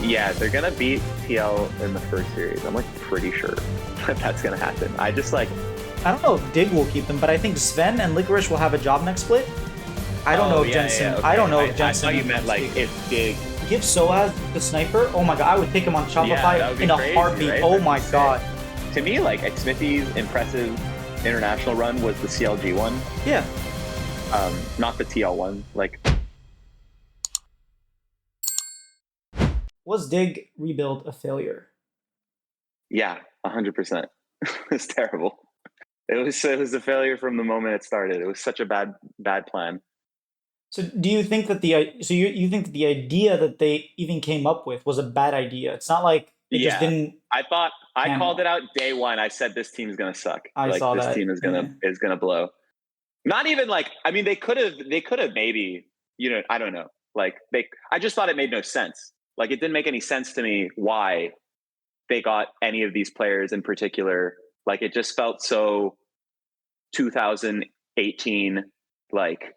Yeah, they're gonna beat TL in the first series. I'm like pretty sure that that's gonna happen. I just like, I don't know if Dig will keep them, but I think Sven and Licorice will have a job next split. I don't know oh if yeah, Jensen. yeah, I okay. don't know if I Jensen. thought you meant like if Dig. Give Soaz the sniper. Oh my god, I would pick him on Yeah, that Shopify would be in a crazy, heartbeat. right? Oh That'd be my sick. god. To me, like Xmithy's impressive international run was the CLG one, Yeah. not the TL one. Like, Was Dig rebuild a failure? yeah, 100%. It's terrible. It was a failure from the moment it started. It was such a bad plan. So do you think that you think that the idea that they even came up with was a bad idea? It's not like it just Yeah, didn't I pan called well. it out day one. I said this team's gonna suck. I Like saw this that. team is Yeah. gonna blow. Not even like, I mean, they could have maybe, I don't know. Like I just thought it made no sense. Like it didn't make any sense to me why they got any of these players in particular. Like it just felt so 2018, like,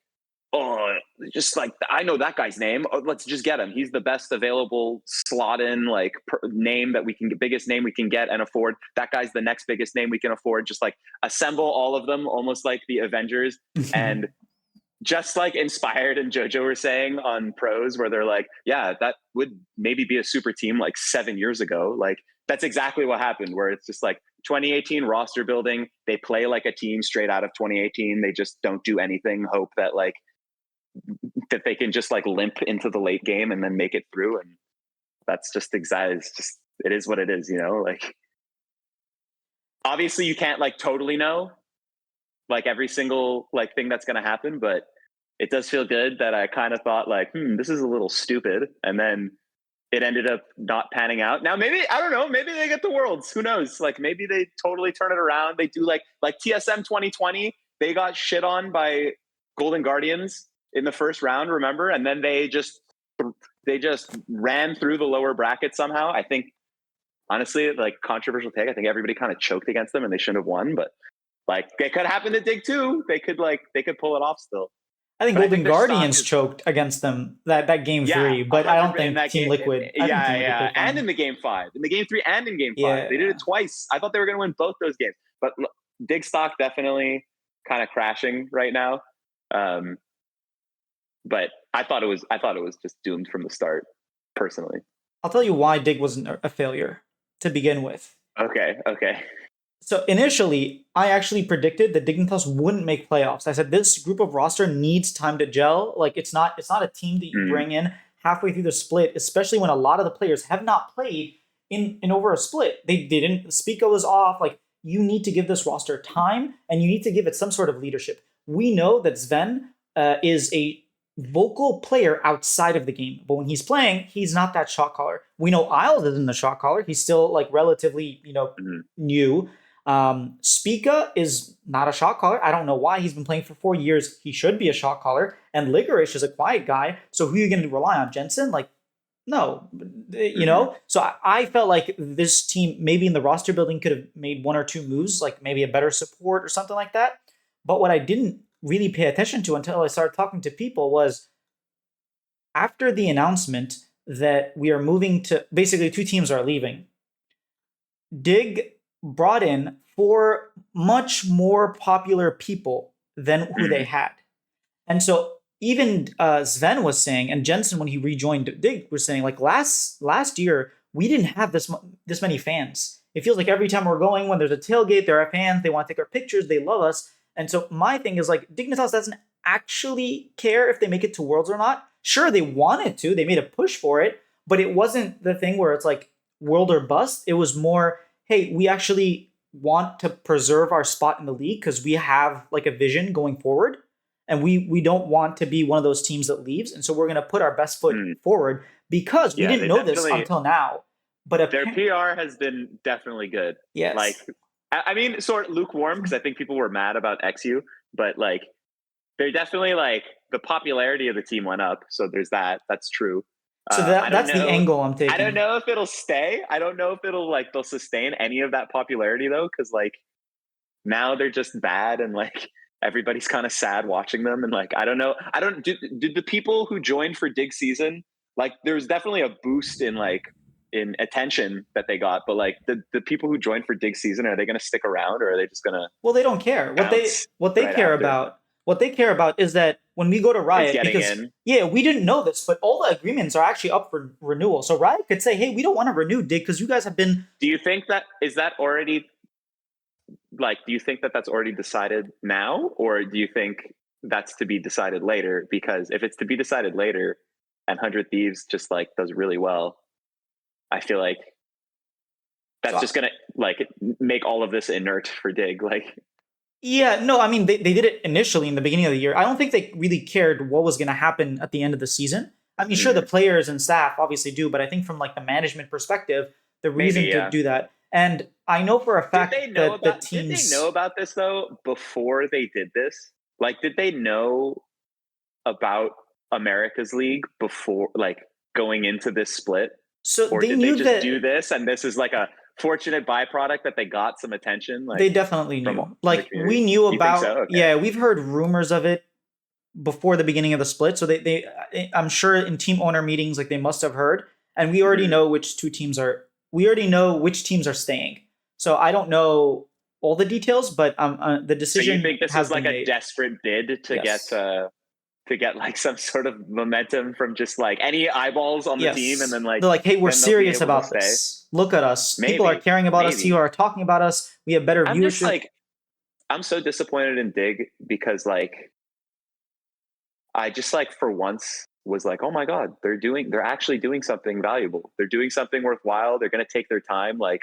oh, just like I know that guy's name. Oh, let's just get him. He's the best available slot in like name that we can get, biggest name we can get and afford. That guy's the next biggest name we can afford. Just like assemble all of them, almost like the Avengers, and just like Inspired and JoJo were saying on Pros, where they're like, yeah, that would maybe be a super team like 7 years ago. Like that's exactly what happened, where it's just like 2018 roster building. They play like a team straight out of 2018. They just don't do anything, hope that like that they can just like limp into the late game and then make it through. And that's just exactly, it's just, it is what it is, like obviously you can't like totally know like every single like thing that's going to happen, but it does feel good that I kind of thought like, this is a little stupid. And then it ended up not panning out. Now, maybe, I don't know, maybe they get the Worlds, who knows? Like maybe they totally turn it around. They do like TSM 2020, they got shit on by Golden Guardians in the first round, remember? And then they just ran through the lower bracket somehow. I think, honestly, like controversial take, I think everybody kind of choked against them and they shouldn't have won, but like it could happen to Dig too. They could pull it off still. I think But I Golden think their stock Guardians is, choked against them that game yeah, 3, but I don't 100 in think that Team game. Liquid. I think Team Yeah, Liquid yeah, played and fine. in the game 5, in the game 3, and in game 5, they did Yeah. it twice. I thought they were going to win both those games, but Dig stock definitely kind of crashing right now. But I thought it was just doomed from the start, personally. I'll tell you why Dig wasn't a failure to begin with. Okay. So initially, I actually predicted that Dignitas wouldn't make playoffs. I said this group of roster needs time to gel. Like it's not a team that you bring in halfway through the split, especially when a lot of the players have not played in over a split. They didn't. Spico was off. Like you need to give this roster time, and you need to give it some sort of leadership. We know that Sven is a vocal player outside of the game, but when he's playing, he's not that shot caller. We know Isles isn't the shot caller. He's still like relatively, new. Spica is not a shot caller. I don't know why. He's been playing for 4 years. He should be a shot caller. And Licorice is a quiet guy. So who are you going to rely on? Jensen? Like, no. So I felt like this team, maybe in the roster building, could have made 1 or 2 moves, like maybe a better support or something like that. But what I didn't really pay attention to until I started talking to people was after the announcement that we are moving to basically 2 teams are leaving, Dig brought in 4 much more popular people than who they had. And so even Sven was saying, and Jensen, when he rejoined Dig, was saying, like last year, we didn't have this many fans. It feels like every time we're going, when there's a tailgate, there are fans, they want to take our pictures, they love us. And so my thing is like, Dignitas doesn't actually care if they make it to Worlds or not. Sure, they wanted to, they made a push for it, but it wasn't the thing where it's like world or bust. It was more, hey, we actually want to preserve our spot in the league because we have like a vision going forward. And we don't want to be one of those teams that leaves. And so we're going to put our best foot forward because we didn't know this until now. But their PR has been definitely good. Yes. Like, I mean, sort of lukewarm because I think people were mad about XU, but like, they're definitely like the popularity of the team went up. So there's that. That's true. So that's the angle I'm taking. I don't know if it'll stay. I don't know if they'll sustain any of that popularity though, because like now they're just bad and like everybody's kind of sad watching them and like I don't know. Did the people who joined for Dig season like there's definitely a boost in like in attention that they got, but like the people who joined for Dig season, are they going to stick around or are they just going to Well, they don't care. bounce What they right care after? about what they care about is that when we go to Is Riot, getting because in. yeah, we didn't know this, but all the agreements are actually up for renewal. So Riot could say, "Hey, we don't want to renew Dig because you guys have been." Do you think that is that already like? Do you think that that's already decided now, or do you think that's to be decided later? Because if it's to be decided later, and 100 Thieves just like does really well, I feel like that's So just gonna like make all of this inert for Dig. Like, yeah, no, I mean they did it initially in the beginning of the year. I don't think they really cared what was going to happen at the end of the season. I mean, sure, the players and staff obviously do, but I think from like the management perspective, the maybe, reason to yeah. do that, and I know for a Did fact they know that the about? Did they know teams. about this though before they did this? Like, did they know about America's League before, like, going into this split, So or they did they knew just do that. this and this is like a fortunate byproduct that they got some attention, like They definitely from knew. the Like we community? knew You think so? about. Okay. Yeah, we've heard rumors of it before the beginning of the split. So I'm sure in team owner meetings, like they must have heard, and we already Mhm. know which two teams are. We already know which teams are staying. So I don't know all the details, but the So you decision think this was has like been a made. desperate bid Yes. to get like some sort of momentum from just like any eyeballs on the team, and Yes. then like They're like, hey, we're then they'll be serious able to about stay? this. Look at us. People are Maybe, caring about us. People maybe. are talking about us. We have better I'm just viewership. like, I'm so disappointed in Dig because like I just like for once was like, oh my god, they're actually doing something valuable. They're doing something worthwhile. They're gonna take their time. Like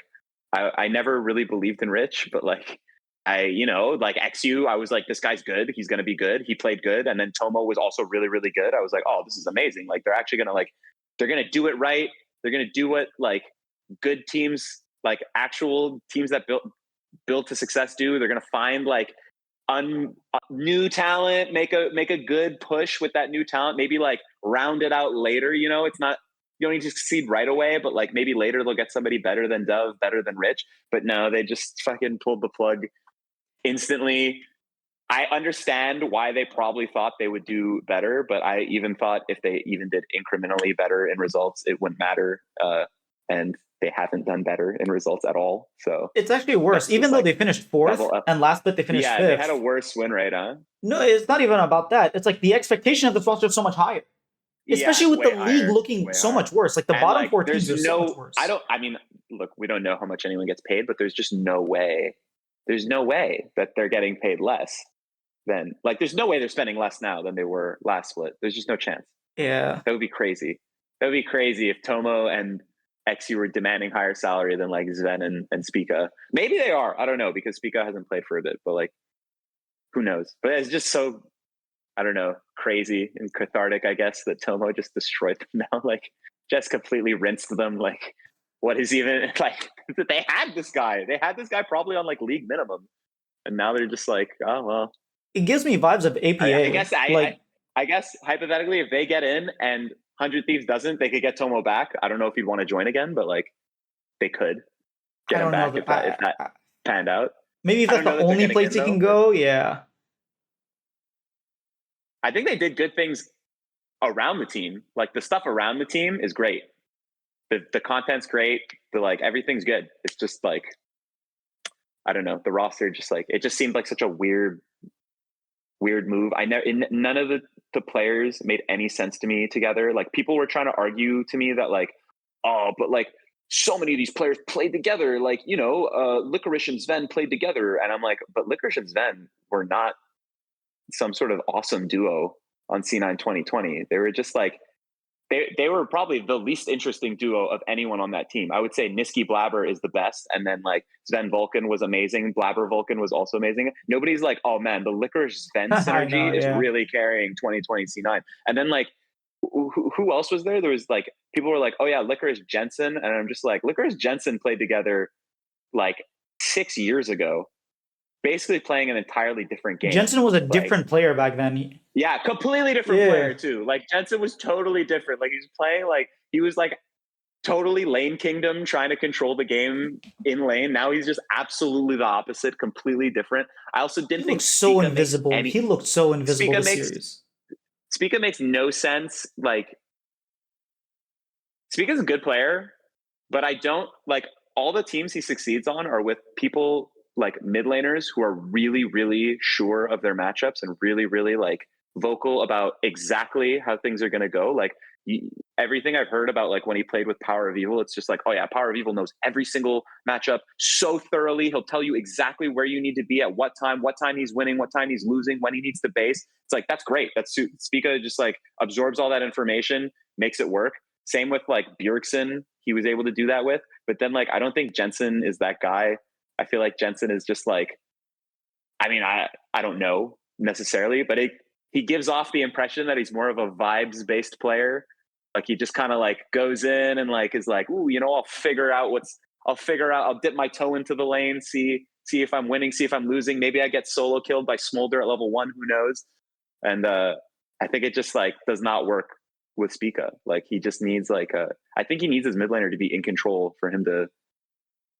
I never really believed in Rich, but like like XU, I was like, this guy's good. He's gonna be good. He played good, and then Tomo was also really really good. I was like, oh, this is amazing. Like they're actually gonna like they're gonna do it right. They're gonna do what like good teams, like actual teams that built to success do. They're gonna find like new talent, make a good push with that new talent. Maybe like round it out later. It's not you don't need to succeed right away, but like maybe later they'll get somebody better than Dove, better than Rich. But no, they just fucking pulled the plug instantly. I understand why they probably thought they would do better, but I even thought if they even did incrementally better in results, it wouldn't matter. And they haven't done better in results at all. So It's actually worse. that's just Even though like they finished fourth level up. and last bit they finished Yeah, they had a fifth. worse win rate, huh? No, it's not even about that. It's like the expectation of this roster is so much higher, Yeah, especially with the way league higher, looking way so higher. much worse. Like the And bottom like, four teams there's are so much no, I worse. don't, I mean, look, we don't know how much anyone gets paid, but there's just no way. There's no way that they're getting paid less than, like, there's no way they're spending less now than they were last split. There's just no chance. Yeah, That would be crazy. That would be crazy if Tomo and XU were demanding higher salary than like Sven and Spica. Maybe they are. I don't know because Spica hasn't played for a bit, but like, who knows? But it's just so I don't know, crazy and cathartic, I guess, that Tomo just destroyed them now. Like, just completely rinsed them. Like, what is even like? They had this guy. They had this guy probably on like league minimum, and now they're just like, oh well. it gives me vibes of I APA. guess Like I guess hypothetically, if they get in and 100 Thieves doesn't, they could get Tomo back. I don't know if he'd want to join again, but like they could I get him don't know. back if that panned out. Maybe if I that's don't know the that they're only getting place in he though, can but go. Yeah, I think they did good things around the team. Like the stuff around the team is great. The content's great. The like everything's good. It's just like I don't know. The roster just like it just seemed like such a weird move. I never none of the players made any sense to me together. Like people were trying to argue to me that like oh, but like so many of these players played together. Like Licorice and Sven played together, and I'm like, but Licorice and Sven were not some sort of awesome duo on C9 2020. They were just like they were probably the least interesting duo of anyone on that team. I would say Niski Blabber is the best, and then like Sven Vulcan was amazing. Blabber Vulcan was also amazing. Nobody's like, oh man, the Licorice Sven I know. synergy is Yeah, really carrying 2020 C9. And then like who else was there? There was like people were like, oh yeah, Licorice Jensen, and I'm just like, Licorice Jensen played together like 6 years ago, basically playing an entirely different game. Jensen was a Like different player back then. yeah, completely different Yeah, player too. Like Jensen was totally different. Like he was playing like he was like totally lane kingdom trying to control the game in lane. Now he's just absolutely the opposite, completely different. I also he didn't think looked so Spica makes invisible. any He looked so invisible Spica this makes series. Spica makes no sense like Spica's a good player, but I don't like all the teams he succeeds on are with people like mid laners who are really, really sure of their matchups and really, really like vocal about exactly how things are going to go. Like everything I've heard about like when he played with Power of Evil, it's just like, oh yeah, Power of Evil knows every single matchup so thoroughly. He'll tell you exactly where you need to be at what time he's winning, what time he's losing, when he needs to base. It's like, that's great. That's Spica just like absorbs all that information, makes it work. Same with like Bjergsen, he was able to do that with. But then like, I don't think Jensen is that guy. I feel like Jensen is just like, I mean, I don't know necessarily, but he gives off the impression that he's more of a vibes based player. Like he just kind of like goes in and like is like, ooh, you know, I'll dip my toe into the lane, see if I'm winning, see if I'm losing. Maybe I get solo killed by Smolder at level 1, who knows? And I think it just like does not work with Spica. Like he just needs like I think he needs his mid laner to be in control for him to,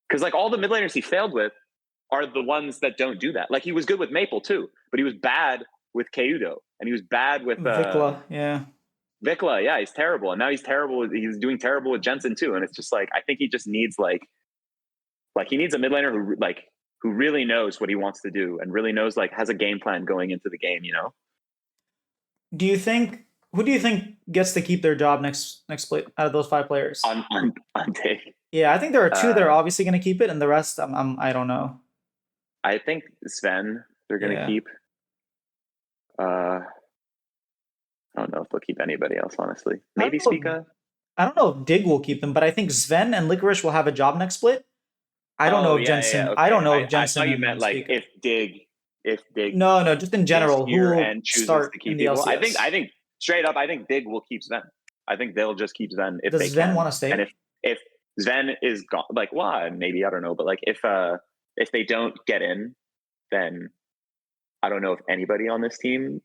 because like all the mid laners he failed with are the ones that don't do that. Like he was good with Maple too, but he was bad with Keudo, and he was bad with Vikla, yeah. Vikla, yeah, he's terrible. And now he's terrible. He's doing terrible with Jensen too. And it's just like, I think he just needs like he needs a mid laner who really knows what he wants to do and really knows, like, has a game plan going into the game, you know? Who do you think gets to keep their job next split out of those 5 players? On Dig. Yeah, I think there are 2 that are obviously going to keep it, and the rest, I don't know. I think Sven, they're going to keep. I don't know if they'll keep anybody else, honestly. Maybe Spica. I don't know if Dig will keep them, but I think Sven and Licorice will have a job next split. I don't know if Jensen. Okay. I don't know if Jensen. I thought you meant like Spica. If Dig. No, just in general, who will start to keep in the LCS? I think straight up, I think Dig will keep Sven. I think they'll just keep Sven if they can. Does Sven want to stay? And if Sven is gone, like, well, maybe, I don't know, but like if they don't get in, then I don't know if anybody on this team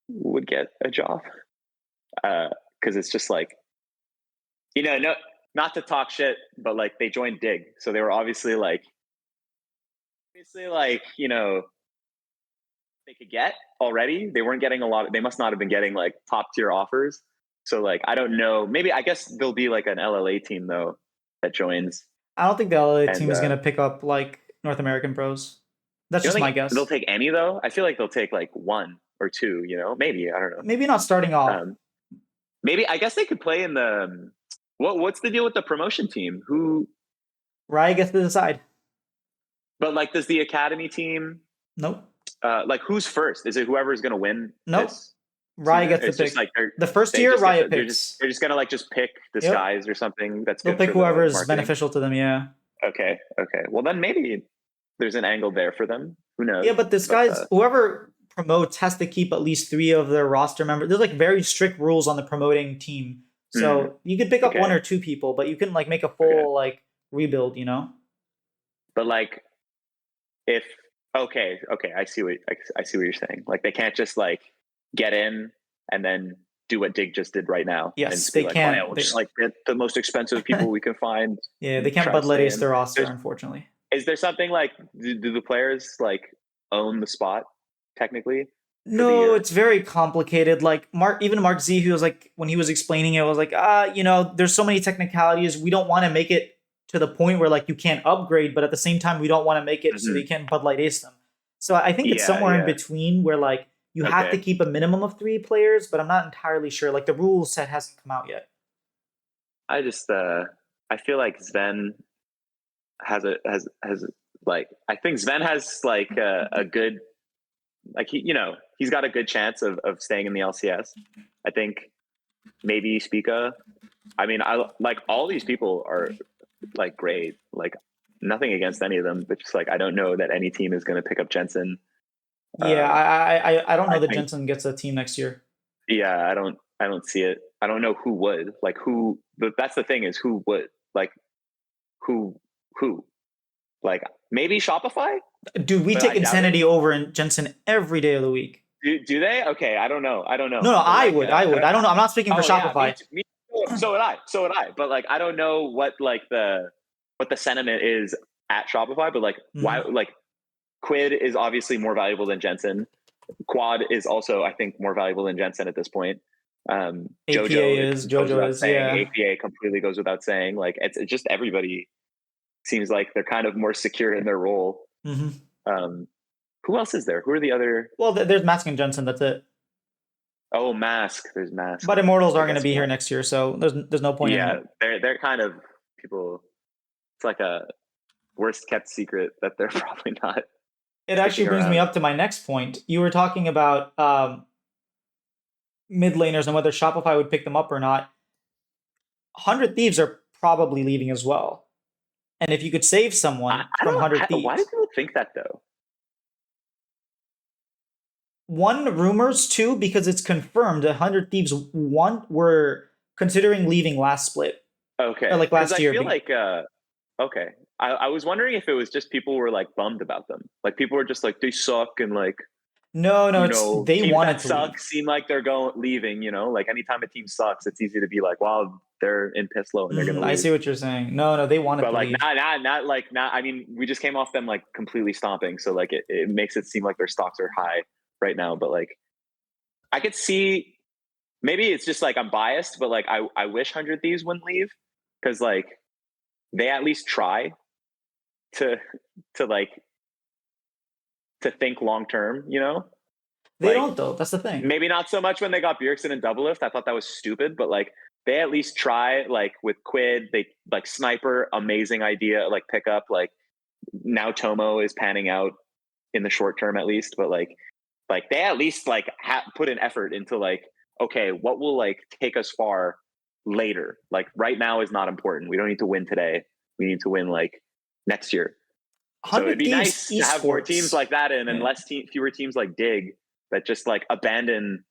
would get a job. Because it's just like, you know, no, not to talk shit, but like they joined Dig, so they were obviously like, you know, they could get already. They weren't getting a lot. They must not have been getting like top tier offers. So like, I don't know. Maybe, I guess there'll be like an LLA team though that joins. I don't think the LLA team is going to pick up like North American pros. That's just my guess. They'll take any though. I feel like they'll take like 1 or 2. You know, maybe, I don't know. Maybe not starting off. Maybe, I guess they could play in the. What's the deal with the promotion team? Who? Riot gets to decide. But like, does the academy team? Nope. Like, who's first? Is it whoever's going to win? Nope. Riot gets to pick. Like the first tier, Riot picks. They're just going to like just pick Disguise or something. They'll pick whoever's beneficial to them. Yeah. Okay. Well, then maybe there's an angle there for them. Who knows? Yeah, but Disguise, whoever promotes has to keep at least 3 of their roster members. There's like very strict rules on the promoting team. So you could pick up 1 or 2 people, but you can like make a full like rebuild, you know? But like, if okay, I see what you're saying. Like, they can't just like get in and then do what Dig just did right now. Yes, they can't. We'll just like get the most expensive people we can find. Yeah, they can't Bud Light Ace their roster, unfortunately. Is there something like, do the players like own the spot technically? No, it's very complicated. Like Mark Z, who was like, when he was explaining it, was like, you know, there's so many technicalities. We don't want to make it to the point where like you can't upgrade, but at the same time, we don't want to make it so they can't Bud Light Ace them. So I think it's somewhere in between where like you have to keep a minimum of 3 players, but I'm not entirely sure. Like the rule set hasn't come out yet. I just I feel like Sven has like, I think Sven has like a good, like, he's got a good chance of staying in the LCS. I think maybe Spica. I mean, I like all these people are like great. Like, nothing against any of them, but just like, I don't know that any team is going to pick up Jensen. Yeah, I don't know that Jensen gets a team next year. Yeah, I don't see it. I don't know who would, like, who. But that's the thing, is who would, like, who like, maybe Shopify. Dude, we take Insanity over in Jensen every day of the week. Do they? Okay, I don't know. No, I would. I don't know. I'm not speaking for Shopify. Yeah, so would I. But like, I don't know what the sentiment is at Shopify. But like, why? Like, Quid is obviously more valuable than Jensen. Quad is also, I think, more valuable than Jensen at this point. APA is, goes JoJo without is, saying. yeah. APA completely goes without saying. Like it's just everybody seems like they're kind of more secure in their role. Hmm. Who else is there? Who are the other? Well, there's Mask and Jensen. That's it. Oh, Mask. There's Mask. But Immortals I aren't going to guess be here Mask. next year, so there's no point Yeah, in. they're kind of people. It's like a worst kept secret that they're probably not It sticking actually brings me around. up to my next point. You were talking about mid laners and whether Shopify would pick them up or not. 100 Thieves are probably leaving as well. And if you could save someone I from don't. 100 Why do Thieves, people think that though? one, rumors, two, because it's confirmed 100 Thieves, one, were considering leaving last split. Okay, Or like because last I year. feel like okay. I was wondering if it was just people were like bummed about them. Like people were just like they suck and like No, it's they teams wanted that to suck leave. seem like they're leaving. Like anytime a team sucks, it's easy to be like, wow, they're in piss low and they're gonna I leave. see what you're saying. No, they wanted But to like leave. not. I mean, we just came off them like completely stomping, so like it makes it seem like their stocks are high right now. But like I could see maybe it's just like I'm biased, but like I wish 100 Thieves wouldn't leave because like they at least try to like to think long term, They like don't though. That's the thing. maybe not so much when they got Bjergsen and Doublelift. I thought that was stupid, but like they at least try. Like with Quid, they like Sniper, amazing idea, like pick up. Like now Tomo is panning out in the short term at least, but like they at least like put an effort into like, okay, what will like take us far later? Like right now is not important. We don't need to win today. We need to win like next year. So it'd 100 be Thieves nice to have more teams esports. like that and Yeah. fewer teams like Dig that just like abandon,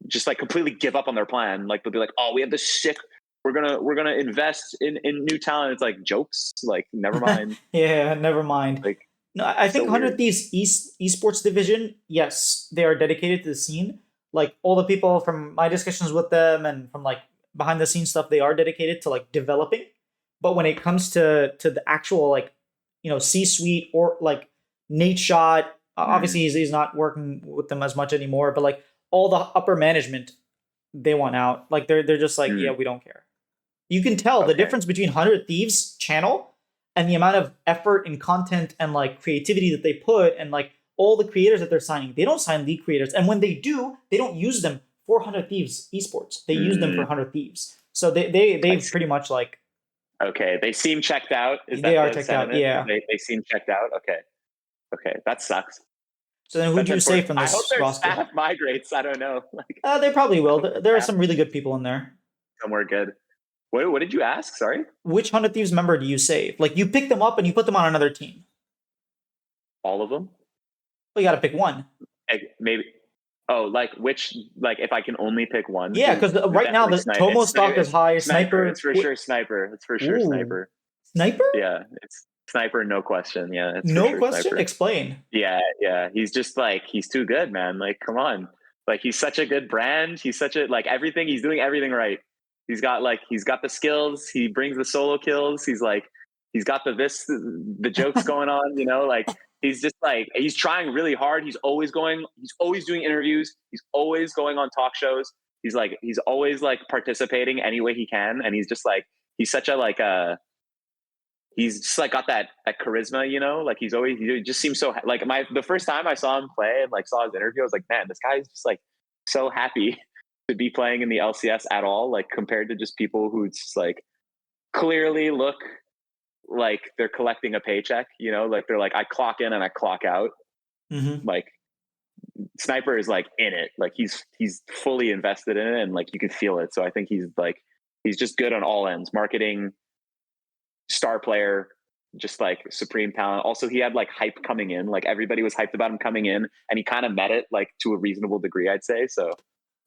just like completely give up on their plan. Like they'll be like, oh, we have this sick. We're gonna invest in new talent. It's like jokes. Like never mind. Yeah, never mind. Like No, I think so 100 weird. Thieves esports division, yes, they are dedicated to the scene. Like all the people from my discussions with them and from like behind the scenes stuff, they are dedicated to like developing. But when it comes to the actual like C suite or like Nate Shot, Mm. obviously he's not working with them as much anymore. But like all the upper management, they want out. Like they're just like, yeah, Mm. we don't care. You can tell the Okay. difference between 100 Thieves channel and the amount of effort and content and like creativity that they put and like all the creators that they're signing. They don't sign league creators, and when they do, they don't use them for 100 Thieves esports. They use them for Mm. 100 Thieves. So I they've see. pretty much like Okay, they seem checked out. Is they that are the checked out. sentiment? Yeah. They seem checked out. Okay, that sucks. So then, who That's do you say unfortunate. from I hope this their roster? staff migrates. I don't know. Like They probably I will. hope the There are staff some really good people in there. somewhere good. What did you ask? Sorry. Which 100 Thieves member do you save? Like you pick them up and you put them on another team. All of them? Well, you got to pick one. Maybe. Oh, like which? Like if I can only pick one? Yeah, because right now the Tomo stock is high. Sniper. Sniper. It's for sure Sniper. It's for sure Ooh, Sniper. Sniper. Yeah, it's Sniper, no question. Yeah, it's for No sure question. Sniper. Explain. Yeah. He's just like he's too good, man. Like, come on. Like he's such a good brand. He's such a like everything. He's doing everything right. He's got the skills. He brings the solo kills. He's got the jokes going on. Like he's just like he's trying really hard. He's always doing interviews. He's always going on talk shows. He's always like participating any way he can. And he's just like he's such a like he's just like got that charisma, like he just seems so like the first time I saw him play and like saw his interview, I was like, man, this guy is just like so happy to be playing in the LCS at all, like compared to just people who just like clearly look like they're collecting a paycheck, like they're like I clock in and I clock out. Mm-hmm. Like Sniper is like in it, like he's fully invested in it and like you can feel it. So I think he's just good on all ends, marketing, star player, just like supreme talent. Also, he had like hype coming in, like everybody was hyped about him coming in, and he kind of met it like to a reasonable degree, I'd say. So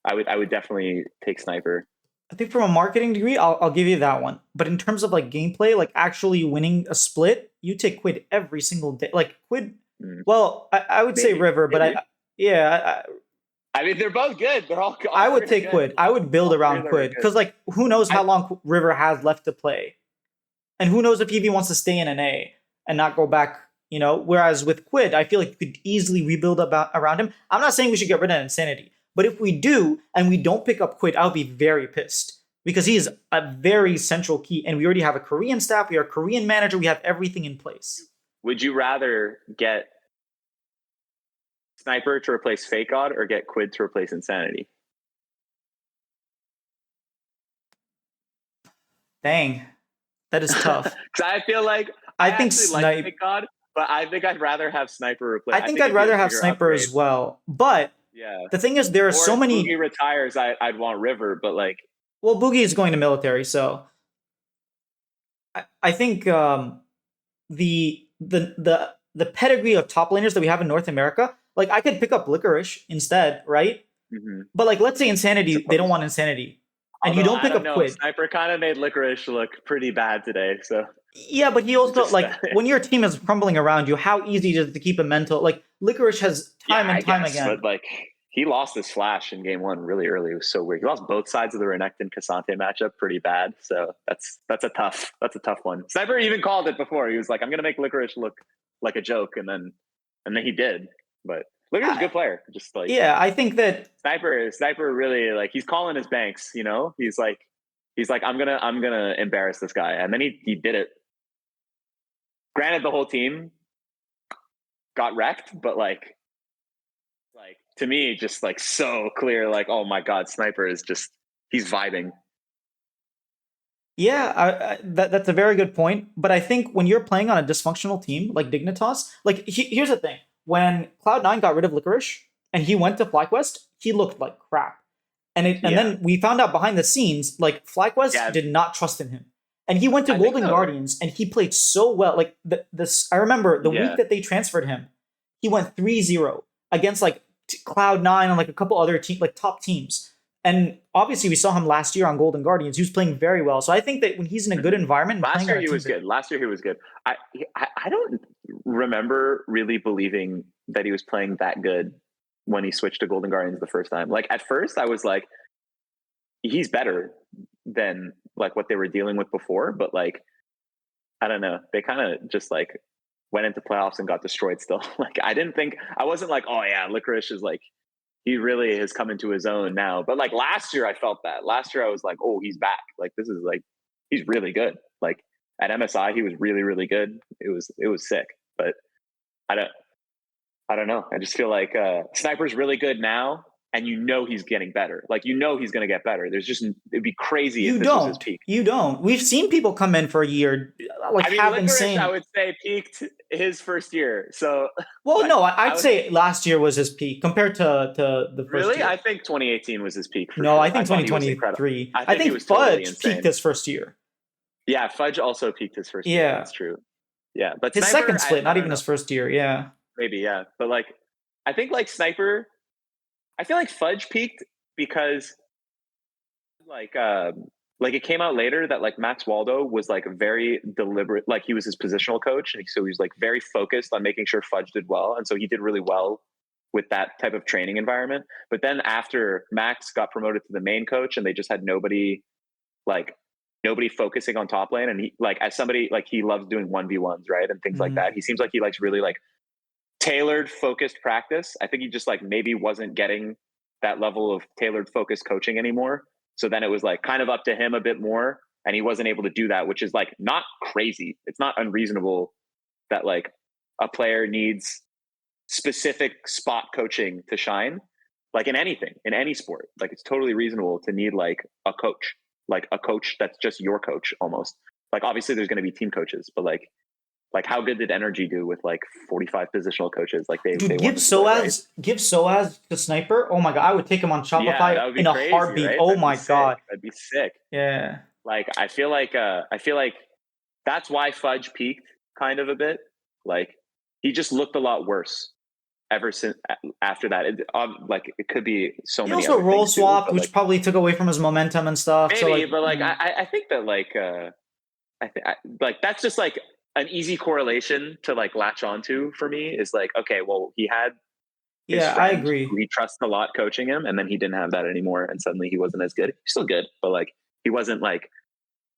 I would definitely take Sniper. I think from a marketing degree, I'll give you that one. But in terms of like gameplay, like actually winning a split, you take Quid every single day. Like Quid, well, I would say River, but I mean, they're both good. They're all. I would take Quid. I would build around Quid because like who knows how long River has left to play. And who knows if he even wants to stay in NA and not go back, Whereas with Quid, I feel like you could easily rebuild around him. I'm not saying we should get rid of Insanity, But if we do and we don't pick up Quid, I'll be very pissed because he is a very central key, and we already have a Korean staff, we are a Korean manager, we have everything in place. Would you rather get Sniper to replace Fake God or get Quid to replace Insanity? Dang, that is tough. Because I feel like I think like Fake God, but I think I'd rather have Sniper replace. I think I'd rather have Sniper as well. But the thing is, there are so many. Boogie retires, I'd want River, but like. Well, Boogie is going to military, so I think the pedigree of top laners that we have in North America, like I could pick up Licorice instead, right? Mm-hmm. But like, let's say Insanity, they don't want Insanity, and you don't pick up Quid. Sniper kind of made Licorice look pretty bad today, so. Yeah, but he also like when your team is crumbling around you, how easy is it to keep a mental? Like Licorice has time and time again. But like he lost his flash in game 1 really early. It was so weird. He lost both sides of the Renekton Cassante matchup pretty bad. So that's a tough one. Sniper even called it before. He was like, I'm gonna make Licorice look like a joke, and then he did. But Licorice is a good player. Just like I think that Sniper really like he's calling his banks, you know? He's like I'm gonna embarrass this guy. And then he did it. Granted, the whole team got wrecked, but like to me, just like so clear, like, oh my God, Sniper is just, he's vibing. Yeah, that's a very good point. But I think when you're playing on a dysfunctional team like Dignitas, like here's the thing. When Cloud9 got rid of Licorice and he went to FlyQuest, he looked like crap. And then we found out behind the scenes, like FlyQuest did not trust in him. And he went to Golden Guardians and he played so well. Like I remember the week that they transferred him, he went 3-0 against like Cloud9 and like a couple other top teams. And obviously we saw him last year on Golden Guardians. He was playing very well. So I think that when he's in a good environment, last year he was good. I don't remember really believing that he was playing that good when he switched to Golden Guardians the first time. Like at first I was like, he's better than like what they were dealing with before, but like I don't know, they kind of just like went into playoffs and got destroyed still. Like I wasn't like, oh yeah, Licorice is like, he really has come into his own now. But like last year I felt that. Last year I was like, oh, he's back. Like this is like, he's really good. Like at MSI he was really, really good. It was sick. But I don't know. I just feel like Sniper's really good now. And you know he's getting better. Like you know he's going to get better. It'd be crazy if this was his peak. You don't. We've seen people come in for a year, like have insane. I would say peaked his first year. So well, no, I'd say last year was his peak compared to the first really year. I think 2018 was his peak. No, sure. I think 2023. I think Fudge peaked his first year. Yeah, Fudge also peaked his first year. Yeah, that's true. Yeah, but his second split, not even his first year. Yeah, maybe. Yeah, but like I think like Sniper. I feel like Fudge peaked because like it came out later that like Max Waldo was like very deliberate, like he was his positional coach, and so he was like very focused on making sure Fudge did well, and so he did really well with that type of training environment. But then after Max got promoted to the main coach and they just had nobody focusing on top lane, and he like as somebody like he loves doing 1v1s, right, and things like that. He seems like he likes really like tailored focused practice. I think he just like maybe wasn't getting that level of tailored focused coaching anymore. So then it was like kind of up to him a bit more, and he wasn't able to do that, which is like not crazy. It's not unreasonable that like a player needs specific spot coaching to shine, like in anything, in any sport. Like it's totally reasonable to need like a coach that's just your coach almost. Like obviously there's going to be team coaches, but like how good did Energy do with like 45 positional coaches? Like they give Soaz to Sniper. Oh my god, I would take him on Shopify in a heartbeat. Right? Oh my god, that'd be sick. Yeah, like I feel like that's why Fudge peaked kind of a bit. Like he just looked a lot worse ever since after that. It could be so many. He also role swapped, which probably took away from his momentum and stuff. Maybe, so like, but like I think that like I think like that's just like an easy correlation to like latch onto for me is like, okay, well, he had I agree. Who he trusts a lot coaching him, and then he didn't have that anymore, and suddenly he wasn't as good. He's still good, but like he wasn't like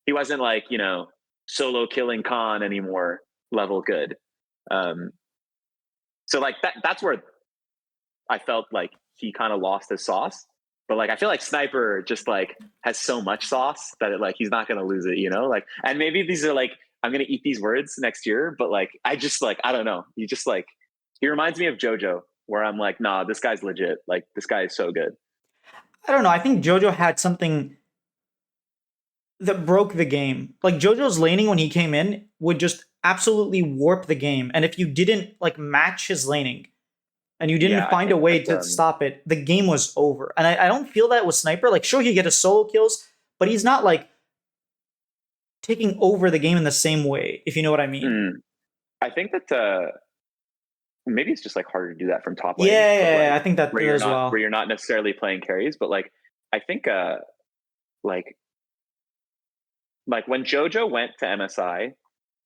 you know, solo killing Khan anymore level good. So like that's where I felt like he kind of lost his sauce. But like I feel like Sniper just like has so much sauce that it, like he's not gonna lose it, you know? Like, and maybe these are like I'm gonna eat these words next year, but like I just like I don't know. He just like he reminds me of JoJo, where I'm like, nah, this guy's legit. Like this guy is so good. I don't know. I think JoJo had something that broke the game. Like JoJo's laning when he came in would just absolutely warp the game. And if you didn't like match his laning and you didn't Yeah, I find a think way that, to stop it, the game was over. And I don't feel that with Sniper. Like sure he get his solo kills, but he's not like taking over the game in the same way, if you know what I mean. I think that maybe it's just like harder to do that from top lane. Yeah, like, I think that where you're as not well. where you're not necessarily playing carries, but like I think like when JoJo went to MSI,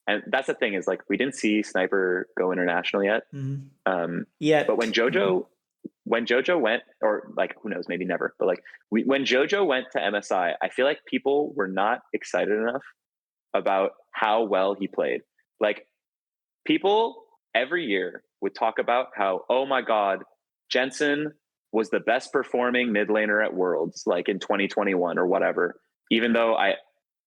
and that's the thing is like we didn't see Sniper go international yet. Yeah. But when JoJo went, or like who knows, maybe never, but like when JoJo went to MSI, I feel like people were not excited enough about how well he played. Like people every year would talk about how, oh my God, Jensen was the best performing mid laner at Worlds, like in 2021 or whatever. Even though I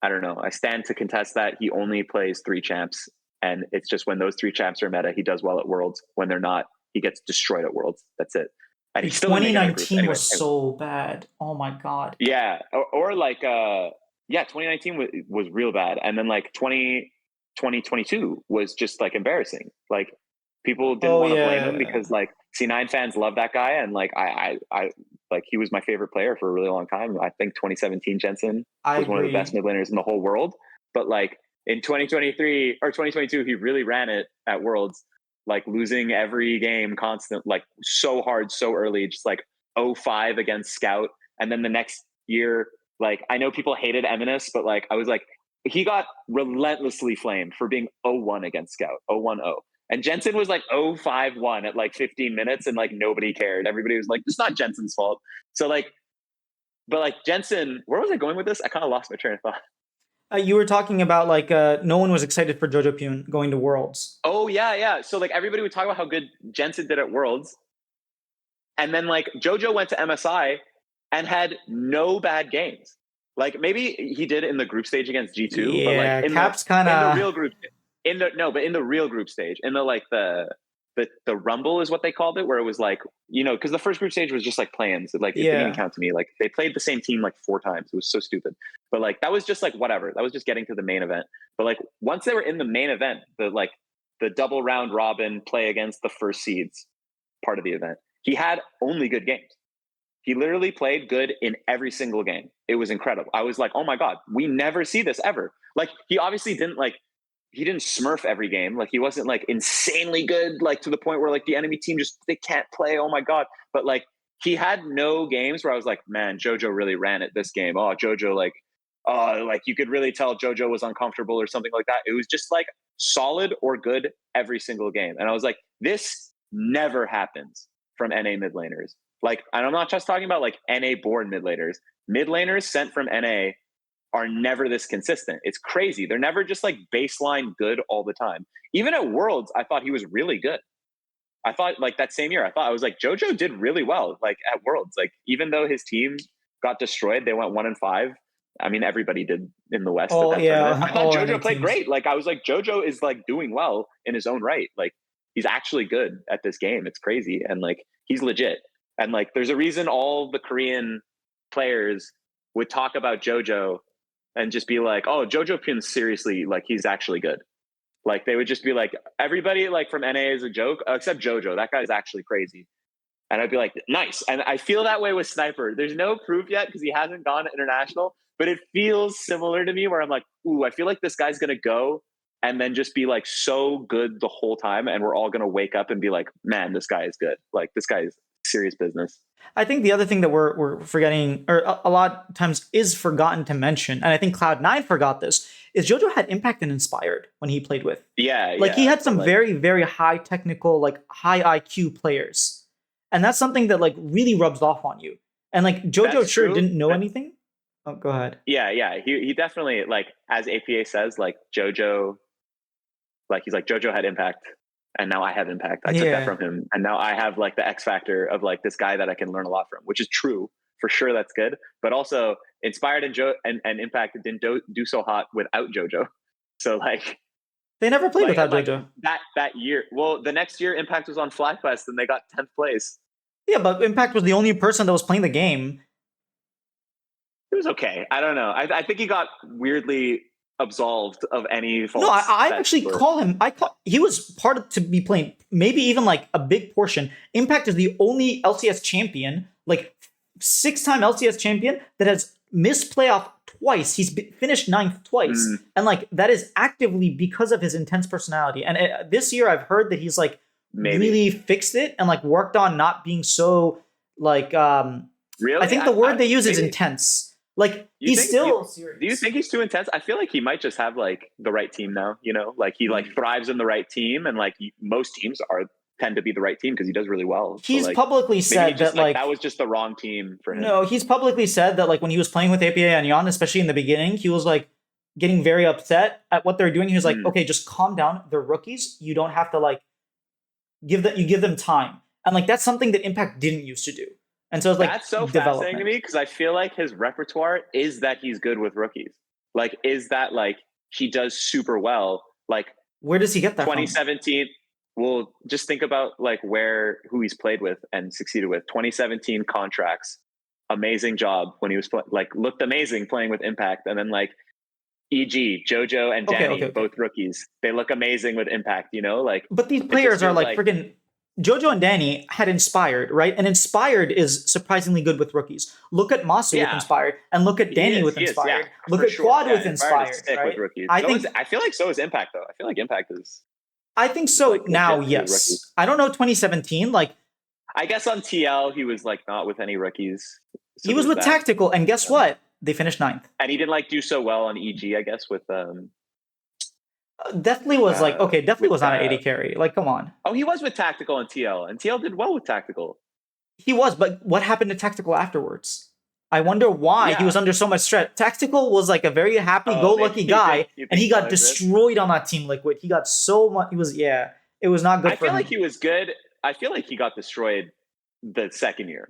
don't know, I stand to contest that he only plays 3 champs, and it's just when those 3 champs are meta, he does well at Worlds. When they're not, he gets destroyed at Worlds. That's it. And Dude, he's still in the group. 2019 Anyway, was so bad. Oh my God. yeah, or like 2019 was real bad, and then like 2022 was just like embarrassing. Like people didn't want to blame him because like C9 fans love that guy, and like I like he was my favorite player for a really long time. I think 2017 Jensen was one of the best mid laners in the whole world. But like in 2023 or 2022, he really ran it at Worlds, like losing every game constant, like so hard, so early, just like 0-5 against Scout. And then the next year, like I know people hated Eminus, but like I was like, he got relentlessly flamed for being 0-1 against Scout, 0-1-0. And Jensen was like 0-5-1 at like 15 minutes, and like nobody cared. Everybody was like, it's not Jensen's fault. So like, but like Jensen, where was I going with this? I kind of lost my train of thought. You were talking about like no one was excited for Jojo Pune going to Worlds. Oh yeah. So like everybody would talk about how good Jensen did at Worlds, and then like JoJo went to MSI and had no bad games. Like maybe he did in the group stage against G2, yeah, but like Cap's kind of in the real group, but in the real group stage, in the like the Rumble is what they called it, where it was like, you know, because the first group stage was just like plans. Like it didn't even count to me. Like they played the same team like 4 times. It was so stupid. But like that was just like whatever. That was just getting to the main event. But like once they were in the main event, the double round robin play against the first seeds part of the event, he had only good games. He literally played good in every single game. It was incredible. I was like, oh my God, we never see this ever. Like he obviously didn't he didn't smurf every game. Like he wasn't like insanely good, like to the point where like the enemy team just, they can't play. Oh my God. But like he had no games where I was like, man, JoJo really ran it this game. Oh, JoJo, like you could really tell JoJo was uncomfortable or something like that. It was just like solid or good every single game. And I was like, this never happens from NA mid laners. Like, and I'm not just talking about like NA born mid laners. Mid laners sent from NA are never this consistent. It's crazy. They're never just like baseline good all the time. Even at Worlds, I thought he was really good. I thought like that same year, I was like, JoJo did really well, like at Worlds. Like even though his team got destroyed, they went 1-5. I mean, everybody did in the West at that tournament. I thought JoJo played great. Like I was like, JoJo is like doing well in his own right. Like he's actually good at this game. It's crazy. And like he's legit. And like there's a reason all the Korean players would talk about JoJo and just be like, oh, JoJo Pune, seriously, like he's actually good. Like they would just be like, everybody like from NA is a joke, except JoJo. That guy's actually crazy. And I'd be like, nice. And I feel that way with Sniper. There's no proof yet because he hasn't gone international, but it feels similar to me where I'm like, ooh, I feel like this guy's going to go and then just be like so good the whole time. And we're all going to wake up and be like, man, this guy is good. Like this guy is serious business. I think the other thing that we're forgetting, or a lot of times is forgotten to mention, and I think Cloud9 forgot this, is JoJo had impact and inspired when he played with. Yeah. Like he had some very, very high technical, like high IQ players. And that's something that like really rubs off on you. And like JoJo sure didn't know anything. Oh, go ahead. Yeah. He definitely, like, as APA says, like JoJo, like he's like JoJo had impact and now I have Impact. I took that from him, and now I have like the X factor of like this guy that I can learn a lot from, which is true for sure. That's good, but also Inspired and Impact didn't do so hot without JoJo. So like they never played without JoJo. That year. Well, the next year Impact was on FlyQuest and they got 10th place. Yeah, but Impact was the only person that was playing the game. It was okay. I don't know. I think he got weirdly absolved of any faults. No, I actually call him. He was part of to be playing, maybe even like a big portion. Impact is the only LCS champion, like 6-time LCS champion that has missed playoff twice. He's finished 9th twice, and like that is actively because of his intense personality. And this year, I've heard that he's like really fixed it and like worked on not being so like. Really, I think the word they use is intense. Like he's still serious. Do you think he's too intense? I feel like he might just have like the right team now, you know, like he like thrives in the right team, and like most teams tend to be the right team because he does really well. He's so, like, publicly said that like that was just the wrong team for him. No, he's publicly said that like when he was playing with APA and Yon, especially in the beginning, he was like getting very upset at what they're doing. He was like, okay, just calm down. They're rookies. You don't have to like give them time. And like that's something that Impact didn't used to do. And so it's like that's so fascinating to me because I feel like his repertoire is that he's good with rookies. Like, is that like he does super well? Like, where does he get that 2017? Well, just think about like who he's played with and succeeded with. 2017 contracts, amazing job when he was looked amazing playing with Impact, and then like, e.g. JoJo and Danny, both rookies, they look amazing with Impact. You know, like. But these players are like freaking. JoJo and Danny had Inspired, right? And Inspired is surprisingly good with rookies. Look at Masu with Inspired, and look at Danny with Inspired. Look at Quad with Inspired, right? With I feel like so is Impact, though. I feel like Impact is. I think so like, now, yes. I don't know 2017. Like, I guess on TL he was like not with any rookies. So he was with Tactical, and guess what? They finished 9th. And he didn't like do so well on EG, I guess, with Definitely was like, okay, definitely was not an 80 carry. Like, come on. Oh, he was with Tactical and TL, and TL did well with Tactical. He was, but what happened to Tactical afterwards? I wonder why he was under so much stress. Tactical was like a very happy-go-lucky guy, and he got destroyed on that Team Liquid. He got so much. It was not good for him. I feel like he was good. I feel like he got destroyed the second year.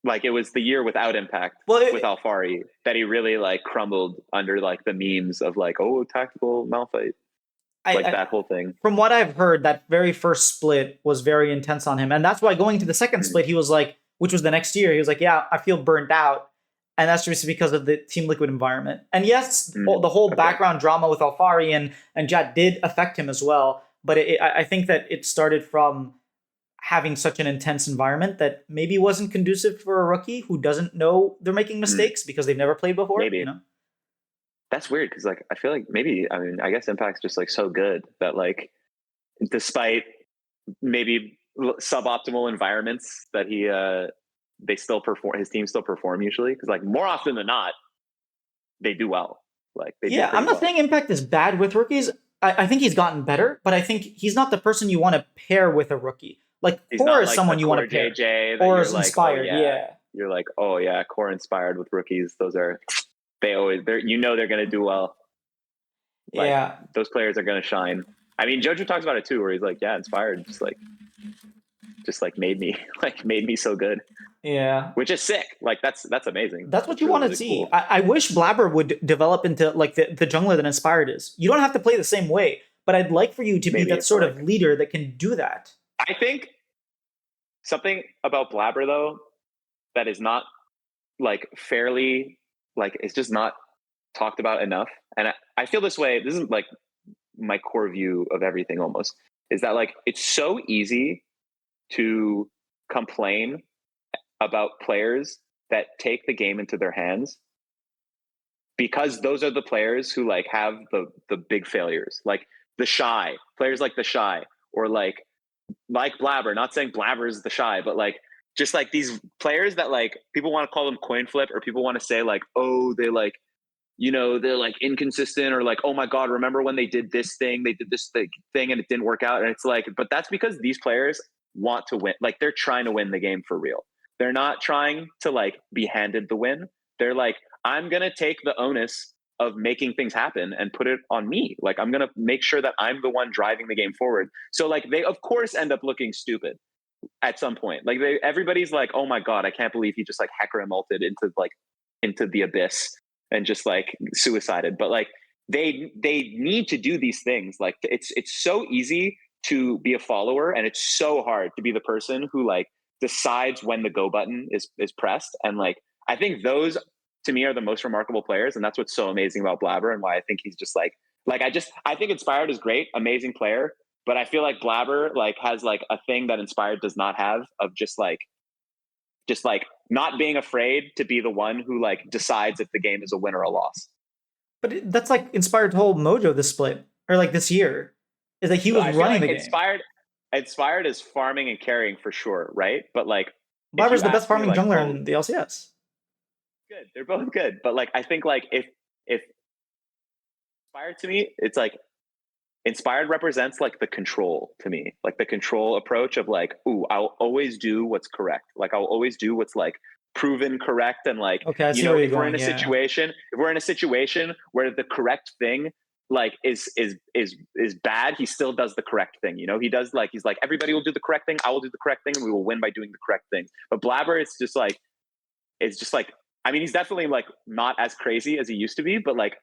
Like it was the year without Impact with Alphari that he really like crumbled under like the memes of like, oh, Tactical Malphite. That whole thing. From what I've heard, that very first split was very intense on him. And that's why going to the second split, he was like, which was the next year, he was like, yeah, I feel burnt out. And that's just because of the Team Liquid environment. And yes, the whole background drama with Alphari and Jad did affect him as well. But I think that it started from having such an intense environment that maybe wasn't conducive for a rookie who doesn't know they're making mistakes because they've never played before. Maybe. You know? That's weird because like I feel like I guess Impact's just like so good that like despite maybe suboptimal environments that they still perform, his team still perform usually because like more often than not they do well. Like I'm not saying Impact is bad with rookies. I think he's gotten better, but I think he's not the person you want to pair with a rookie. Like Core is someone you want to pair. JJ, or is Inspired, You're like, oh yeah, Core Inspired with rookies. Those are they're they're going to do well. Like, those players are going to shine. I mean, JoJo talks about it too, where he's like, yeah, Inspired just made me so good. Yeah, which is sick. Like that's amazing. That's what you want to see. Cool. I wish Blabber would develop into like the jungler that Inspired is. You don't have to play the same way, but I'd like for you to be that sort of leader that can do that. I think something about Blabber though that is not like fairly like it's just not talked about enough. And I feel this way. This is like my core view of everything almost is that like it's so easy to complain about players that take the game into their hands because those are the players who like have the big failures, like the Shy players, like the Shy, or like Blabber. Not saying Blabber is the Shy, but like just like these players that like people want to call them coin flip, or people want to say like, oh, they like, you know, they're like inconsistent, or like, oh my God, remember when they did this thing and it didn't work out. And it's like, but that's because these players want to win. Like they're trying to win the game for real. They're not trying to like be handed the win. They're like, I'm going to take the onus of making things happen and put it on me. Like, I'm going to make sure that I'm the one driving the game forward. So like they of course end up looking stupid at some point. Like everybody's like, oh my God, I can't believe he just like Hecarim ulted into the abyss and just like suicided. But like they need to do these things. Like it's so easy to be a follower, and it's so hard to be the person who like decides when the go button is pressed. And like I think those to me are the most remarkable players, and that's what's so amazing about Blabber, and why I think he's just like I think Inspired is great, amazing player, but I feel like Blabber like has like a thing that Inspired does not have, of just like not being afraid to be the one who like decides if the game is a win or a loss. But that's like Inspired whole mojo this split, or like this year, is that he was running the game. Inspired is farming and carrying for sure, right? But like Blabber's the best farming jungler in the LCS. Good, they're both good, but like I think like if Inspired, to me, it's like Inspired represents like the control to me, like the control approach of like, ooh, I'll always do what's correct. Like I'll always do what's like proven correct. And like, okay, if we're in a situation where the correct thing like is bad, he still does the correct thing. You know, he's like, everybody will do the correct thing, I will do the correct thing, and we will win by doing the correct thing. But Blabber, it's just like, I mean, he's definitely like not as crazy as he used to be, but like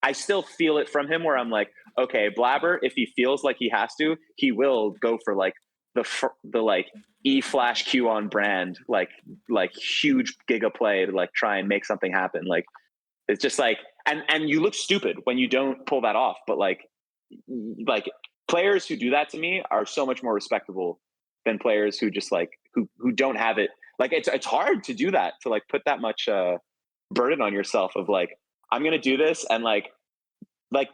I still feel it from him where I'm like, okay, Blabber, if he feels like he has to, he will go for like the like E flash Q on brand, like huge giga play to like try and make something happen. Like it's just like, and you look stupid when you don't pull that off. But like players who do that to me are so much more respectable than players who just like who don't have it. Like it's hard to do that, to like put that much burden on yourself of like, I'm going to do this. And like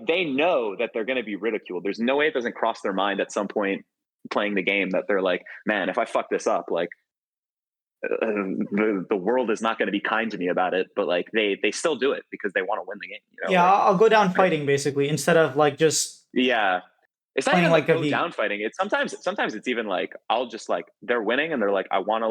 they know that they're going to be ridiculed. There's no way it doesn't cross their mind at some point playing the game that they're like, man, if I fuck this up, like the world is not going to be kind to me about it. But like they still do it because they want to win the game. You know? Yeah, like, I'll go down fighting basically, instead of like just It's not even like go down fighting. It's sometimes it's even like I'll just like they're winning and they're like, I want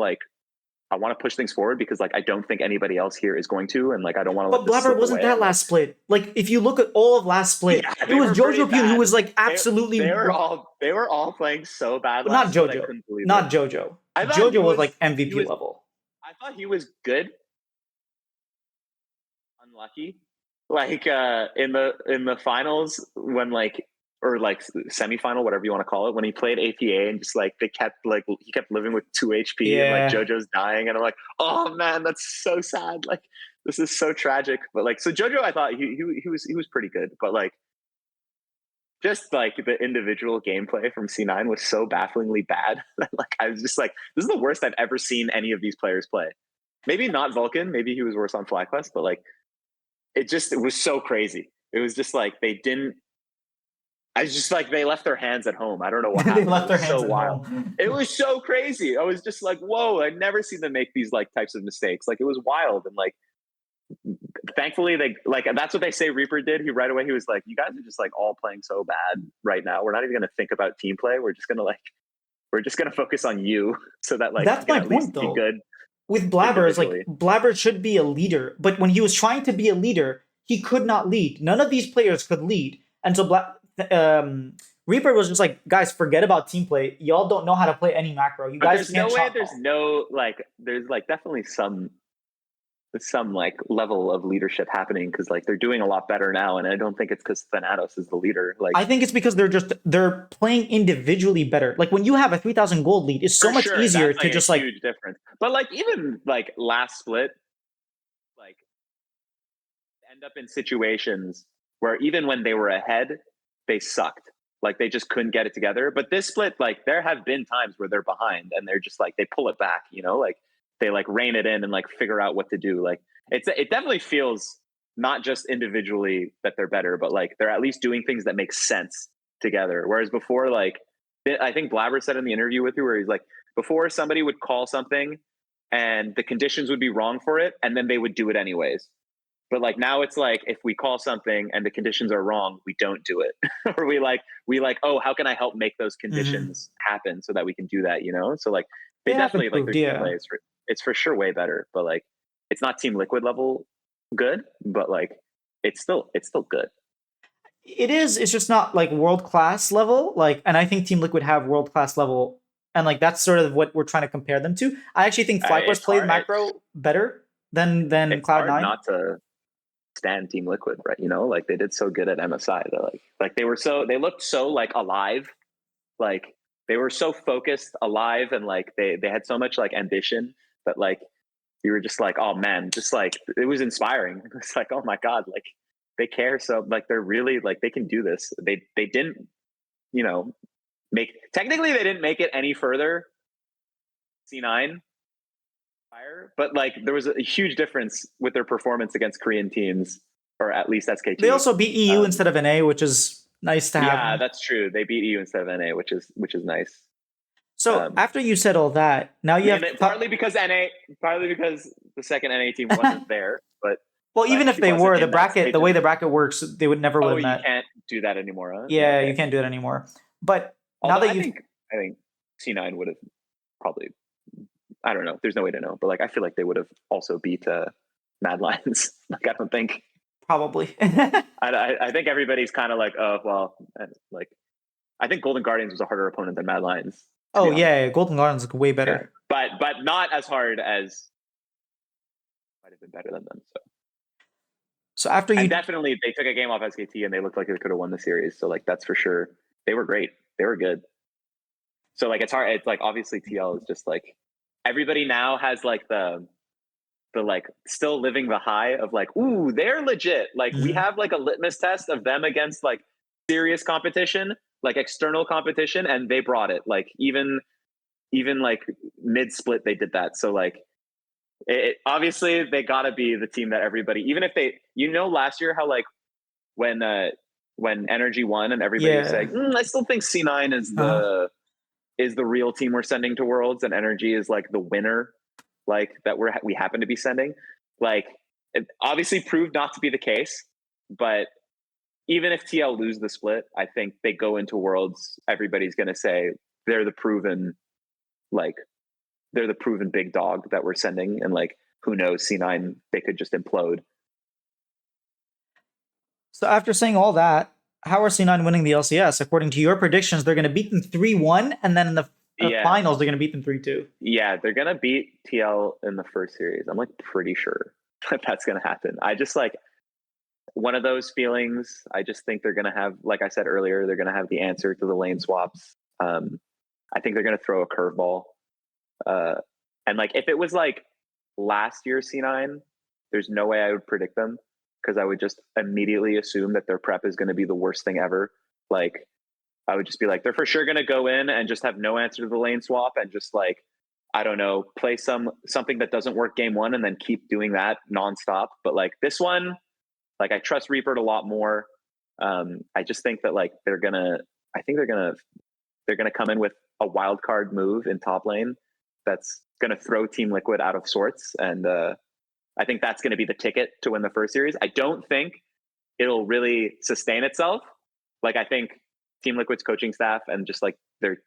to push things forward because like I don't think anybody else here is going to, and like I don't want to. But Blabber wasn't that last split. Like if you look at all of last split, it was JoJoPunes who was like absolutely. They were all playing so bad. Not JoJo. Not JoJo. JoJo was like MVP level. I thought he was good. Unlucky, like in the finals when like, or like semifinal, whatever you want to call it, when he played APA and just like he kept living with 2 HP and like JoJo's dying, and I'm like, oh man, that's so sad. Like this is so tragic. But like, so JoJo, I thought he was pretty good, but like just like the individual gameplay from C9 was so bafflingly bad that like I was just like, this is the worst I've ever seen any of these players play. Maybe not Vulcan, maybe he was worse on FlyQuest, but like it was so crazy. It was just like they left their hands at home. I don't know what happened. They left their hands so wild. It was so crazy. I was just like, whoa, I've never seen them make these like types of mistakes. Like it was wild. And like, thankfully they like, that's what they say Reaper did. He right away, he was like, you guys are just like all playing so bad right now. We're not even going to think about team play. We're just going to focus on you so that like, that's my point though. Be good. With Blabber, is like Blabber should be a leader, but when he was trying to be a leader, he could not lead. None of these players could lead. And so Reaper was just like, guys, forget about team play. Y'all don't know how to play any macro. You guys can't shot call. There's definitely some like level of leadership happening because like they're doing a lot better now, and I don't think it's because Thanatos is the leader. Like I think it's because they're playing individually better. Like when you have a 3,000 gold lead, it's so much easier to just like huge difference. But like even like last split, like end up in situations where even when they were ahead, they sucked. Like they just couldn't get it together. But this split, like there have been times where they're behind and they're just like they pull it back, you know, like they like rein it in and like figure out what to do. Like it definitely feels not just individually that they're better, but like they're at least doing things that make sense together. Whereas before, like I think Blabber said in the interview with you where he's like, before somebody would call something and the conditions would be wrong for it, and then they would do it anyways. But like now it's like, if we call something and the conditions are wrong, we don't do it. Or we like, oh, how can I help make those conditions happen so that we can do that, you know? So like they definitely like their team play it's for sure way better, but like it's not Team Liquid level good, but like it's still good. It is. It's just not like world class level. Like, and I think Team Liquid have world class level, and like that's sort of what we're trying to compare them to. I actually think FlyQuest It's played hard. macro better than It's Cloud hard Nine. not to stand Team Liquid, right? You know, like they did so good at MSI. They're like they looked so like alive, like they were so focused, alive, and like they had so much like ambition that like you were just like, oh man, just like it was inspiring. It's like, oh my god, like they care so like they're really like they can do this. They didn't, you know, technically they didn't make it any further. C9 fire, but like there was a huge difference with their performance against Korean teams, or at least SKT. They also beat EU instead of NA, which is nice to have. Yeah, that's true. They beat EU instead of NA, which is nice. So after you said all that, now you have partly because the second NA team wasn't there, but well, even if they were, the bracket, the way the bracket works, they would never would have met. You can't do that anymore, huh? Yeah, you can't do it anymore. But although now that I think C9 would have probably, I don't know. There's no way to know, but like I feel like they would have also beat Mad Lions. Like I don't think probably. I think everybody's kind of like, oh well, like I think Golden Guardians was a harder opponent than Mad Lions. Oh yeah, Golden Guardians is way better, but not as hard as might have been better than them. So after you definitely they took a game off SKT and they looked like they could have won the series. So like that's for sure. They were great. They were good. So like it's hard. It's like obviously TL is just like everybody now has like the like still living the high of like, ooh, they're legit. Like we have like a litmus test of them against like serious competition, like external competition, and they brought it. Like even like mid split they did that. So like obviously they gotta be the team that everybody, even if they, last year how like when Energy won and everybody was saying, I still think C9 is the real team we're sending to Worlds, and Energy is like the winner, like that we happen to be sending. Like it obviously proved not to be the case, but even if TL lose the split, I think they go into Worlds, everybody's gonna say they're the proven big dog that we're sending, and like who knows, C9 they could just implode. So after saying all that, how are C9 winning the LCS? According to your predictions, they're going to beat them 3-1, and then in the finals they're going to beat them 3-2. Yeah, they're going to beat TL in the first series. I'm like pretty sure that that's going to happen. I just like one of those feelings. I just think they're going to have, like I said earlier, they're going to have the answer to the lane swaps. I think they're going to throw a curveball. And like if it was like last year C9, there's no way I would predict them, because I would just immediately assume that their prep is going to be the worst thing ever. Like I would just be like, they're for sure going to go in and just have no answer to the lane swap and just like, I don't know, play something that doesn't work game one and then keep doing that nonstop. But like this one, like I trust Reaper a lot more. I just think that like they're gonna come in with a wild card move in top lane that's going to throw Team Liquid out of sorts. And I think that's going to be the ticket to win the first series. I don't think it'll really sustain itself. Like I think Team Liquid's coaching staff and just like they're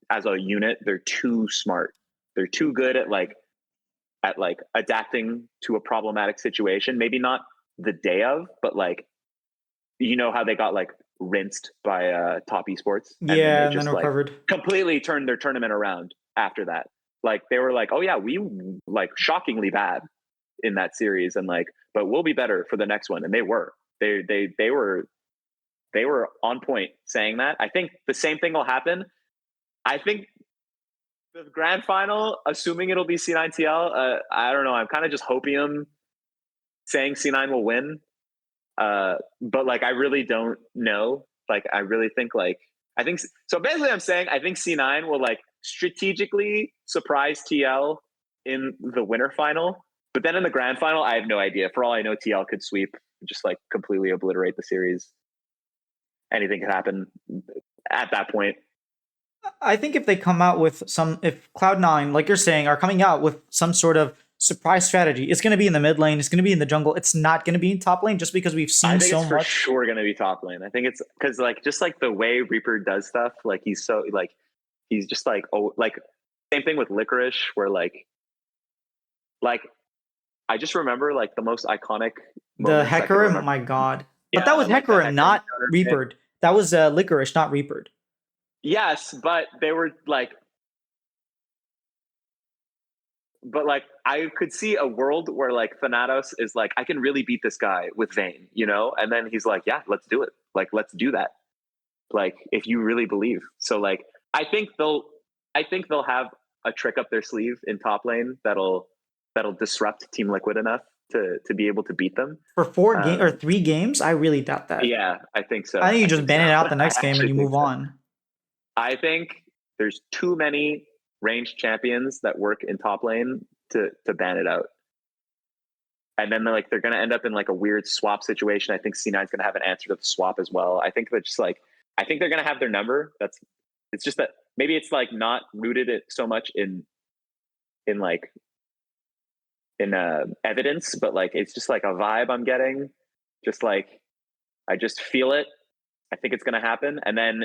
as a unit, they're too smart. They're too good at adapting to a problematic situation. Maybe not the day of, but like, how they got like rinsed by top esports. And then recovered. Completely turned their tournament around after that. Like they were like, oh yeah, we like shockingly bad in that series, and like, but we'll be better for the next one. And they were on point saying that. I think the same thing will happen. I think the grand final, assuming it'll be C9TL, I don't know. I'm kind of just hopium saying C9 will win. But like, I really don't know. Like, I really think I think so. Basically, I'm saying I think C9 will like strategically surprise TL in the winter final, but then in the grand final, I have no idea. For all I know, TL could sweep, just like completely obliterate the series. Anything could happen at that point. I think if they come out with if Cloud9, like you're saying, are coming out with some sort of surprise strategy, it's going to be in the mid lane, it's going to be in the jungle, it's not going to be in top lane, just because we've seen so much. For sure going to be top lane. I think it's because like just like the way Reaper does stuff, like he's so like he's just like, oh, like same thing with Licorice, where like I just remember like the most iconic The moments I can Hecarim, remember. my god. But Yeah, that was like the Hecarim, Hecarim not counter hit. Reapered. That was Licorice, not Reapered. Yes, but they were like, but like I could see a world where like Thanatos is like, I can really beat this guy with Vayne, you know? And then he's like, yeah, let's do it. Like, let's do that. Like, if you really believe. So like, I think they'll have a trick up their sleeve in top lane that'll disrupt Team Liquid enough to be able to beat them. For 4 or 3 games, I really doubt that. Yeah, I think so. I think you just ban it out the I next game and actually you think move so. on. I think there's too many ranged champions that work in top lane to ban it out. And then they're going to end up in like a weird swap situation. I think C9's going to have an answer to the swap as well. I think they're just like, I think they're going to have their number. It's just that maybe it's like not rooted it so much in evidence, but like it's just like a vibe I'm getting. Just like I just feel it. I think it's going to happen. And then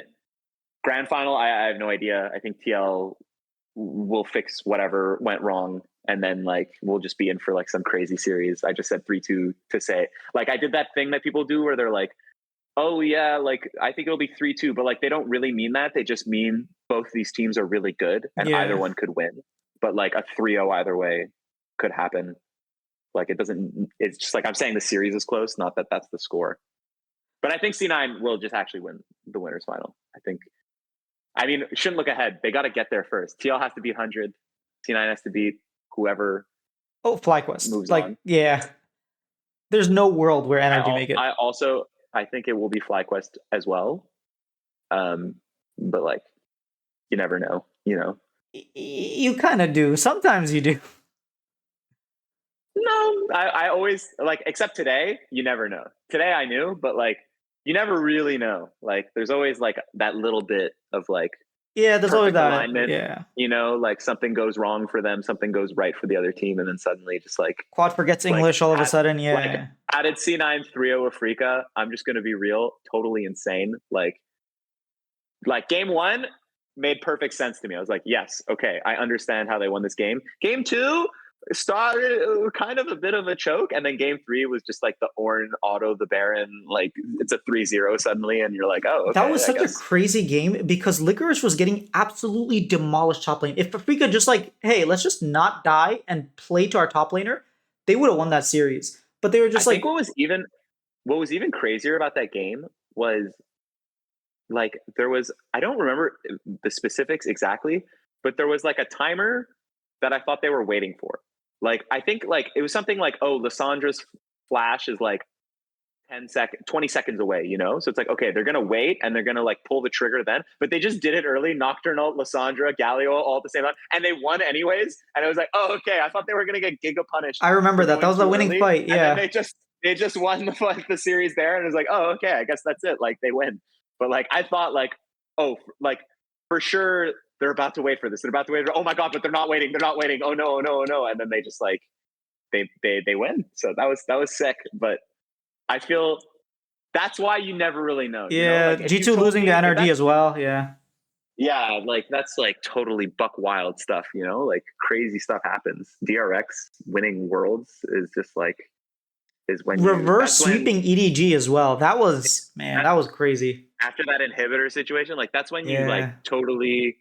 grand final, I have no idea. I think TL will fix whatever went wrong, and then like we'll just be in for like some crazy series. I just said 3-2 to say like I did that thing that people do where they're like, oh yeah, like I think it'll be 3-2, but like they don't really mean that. They just mean both these teams are really good and either one could win. But like a 3-0 either way could happen. Like it's just like I'm saying the series is close, not that that's the score. But I think C9 will just actually win the winners final. I mean, shouldn't look ahead. They got to get there first. TL has to beat 100. C9 has to beat whoever. Oh, FlyQuest moves like on. Yeah. There's no world where NRG make it. I think it will be FlyQuest as well. But like, you never know, you know. You kind of do. Sometimes you do. No, I always like, except today, you never know. Today I knew, but like, you never really know. Like, there's always like that little bit of like, there's always that alignment. You know, like something goes wrong for them, something goes right for the other team, and then suddenly just like Quad forgets English all of a sudden. Like, added C9 3-0 Afrika. I'm just gonna be real, totally insane. Like game 1 made perfect sense to me. I was like, yes, okay, I understand how they won this game. Game 2 started kind of a bit of a choke, and then game 3 was just like the Ornn auto the Baron, like it's a 3-0 suddenly, and you're like, oh, okay, that was such a crazy game because Licorice was getting absolutely demolished top lane. If Afrika just like, hey, let's just not die and play to our top laner, they would have won that series. But they were just I think what was even crazier about that game was like there was, I don't remember the specifics exactly, but there was like a timer that I thought they were waiting for. Like, I think like it was something like, oh, Lissandra's flash is like 20 seconds away, you know? So it's like, okay, they're going to wait and they're going to like pull the trigger then, but they just did it early. Nocturnal, Lissandra, Galio, all at the same time. And they won anyways. And I was like, oh, okay. I thought they were going to get Giga punished. I remember that. That was the winning fight. Yeah. And then they just won the series there. And it was like, oh, okay, I guess that's it. Like they win. But like, I thought like, oh, like for sure they're about to wait for this. They're about to wait. Oh my God, but they're not waiting. They're not waiting. Oh no, no, no. And then they just like, they win. So that was sick. But I feel that's why you never really know. Yeah. You know? Like, G2 losing to NRG as well. Yeah. Yeah. Like that's like totally buck wild stuff, you know, like crazy stuff happens. DRX winning worlds is just like, is when reverse sweeping EDG as well. That was, man, that was crazy. After that inhibitor situation, like that's when you like totally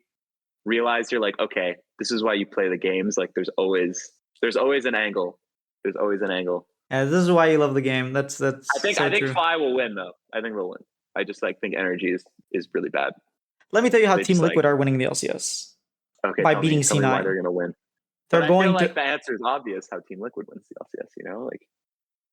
realize you're like, okay, this is why you play the games. Like there's always an angle. There's always an angle. Yeah, this is why you love the game. That's I think Fi will win though. I think they'll win. I just like think energy is really bad. Let me tell you how Team Liquid are winning the LCS. Okay, by beating C9. Why they're gonna win. They're going to. The answer is obvious. How Team Liquid wins the LCS. You know, like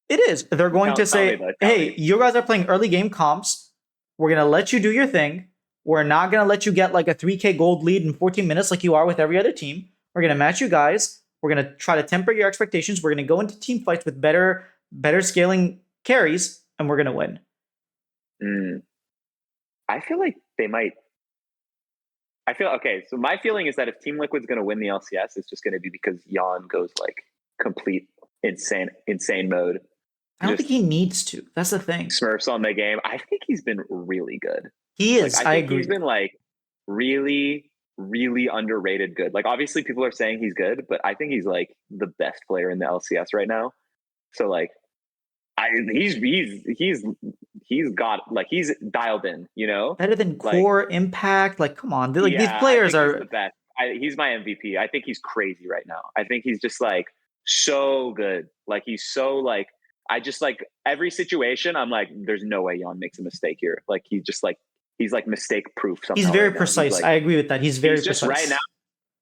it is. They're going to say, hey, you guys are playing early game comps. We're going to let you do your thing. We're not going to let you get like a 3K gold lead in 14 minutes like you are with every other team. We're going to match you guys. We're going to try to temper your expectations. We're going to go into team fights with better scaling carries, and we're going to win. I feel like they might. Okay, so my feeling is that if Team Liquid's going to win the LCS, it's just going to be because Jan goes like complete insane mode. I don't think he needs to. That's the thing. Smurfs on the game. I think he's been really good. He is. Like, I agree. He's been like really, really underrated good. Like obviously people are saying he's good, but I think he's like the best player in the LCS right now. So like he's got like he's dialed in, you know? Better than Like core impact. Like, come on. Like these yeah, I players think he's are the best. He's my MVP. I think he's crazy right now. I think he's just like so good. Like he's so like I just like every situation. I'm like, there's no way Jan makes a mistake here. Like he's like mistake proof he's somehow very right now. He's precise. like I agree with that. He's very he's just right precise. now.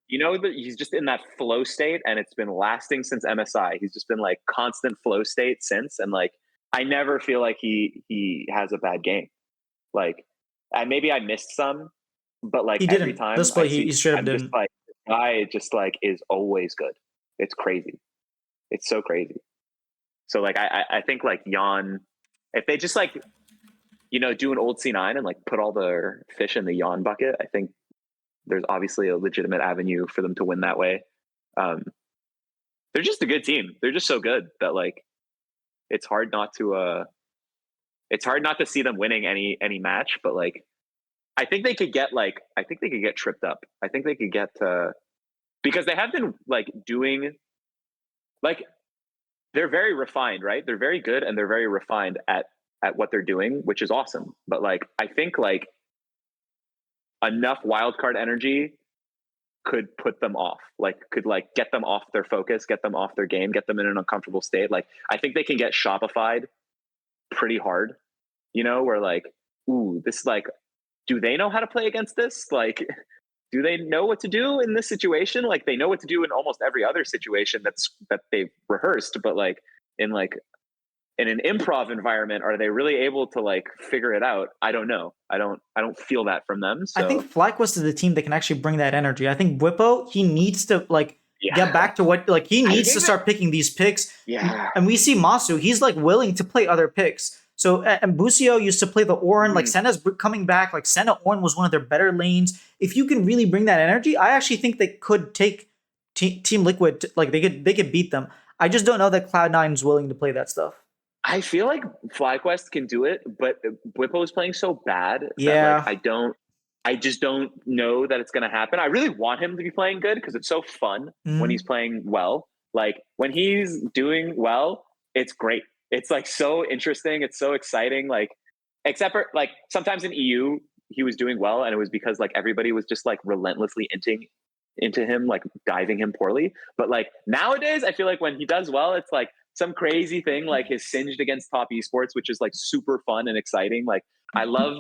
You know that he's just in that flow state, and it's been lasting since MSI. He's just been like constant flow state since, and like I never feel like he has a bad game. Like, and maybe I missed some, but like He every didn't. time This I play, see, he straight up I'm just didn't. like, this guy just like is always good. It's crazy. It's so crazy. So like, I think like Jan, if they just like, you know, do an old C9 and like put all their fish in the Jan bucket, I think there's obviously a legitimate avenue for them to win that way. They're just a good team. They're just so good that like, it's hard not to see them winning any match, but like, I think they could get tripped up. I think they could get because they have been like doing like they're very refined, right? They're very good and they're very refined at what they're doing, which is awesome. But like I think like enough wildcard energy could put them off, like could like get them off their focus, get them off their game, get them in an uncomfortable state. Like I think they can get Shopify'd pretty hard, you know, where like, ooh, this like, do they know how to play against this? Like, do they know what to do in this situation? Like they know what to do in almost every other situation that they've rehearsed, but like in an improv environment, are they really able to like figure it out? I don't know. I don't feel that from them. I So think FlyQuest is the team that can actually bring that energy. I think Whippo, he needs to like get yeah, back to what like he I needs to think start picking these picks. yeah. And we see Masu, he's like willing to play other picks. So and Busio used to play the Ornn, like Senna's coming back. Like Senna Ornn was one of their better lanes. If you can really bring that energy, I actually think they could take Team Liquid. Like they could beat them. I just don't know that Cloud9 is willing to play that stuff. I feel like FlyQuest can do it, but Whippo is playing so bad that like Yeah. I just don't know that it's going to happen. I really want him to be playing good because it's so fun when he's Mhm. playing well. Like when he's doing well, it's great. It's like so interesting. It's so exciting. Like, except for like sometimes in EU, he was doing well, and it was because like everybody was just like relentlessly into him, like diving him poorly. But like nowadays, I feel like when he does well, it's like some crazy thing like his singed against top esports, which is like super fun and exciting. Like I love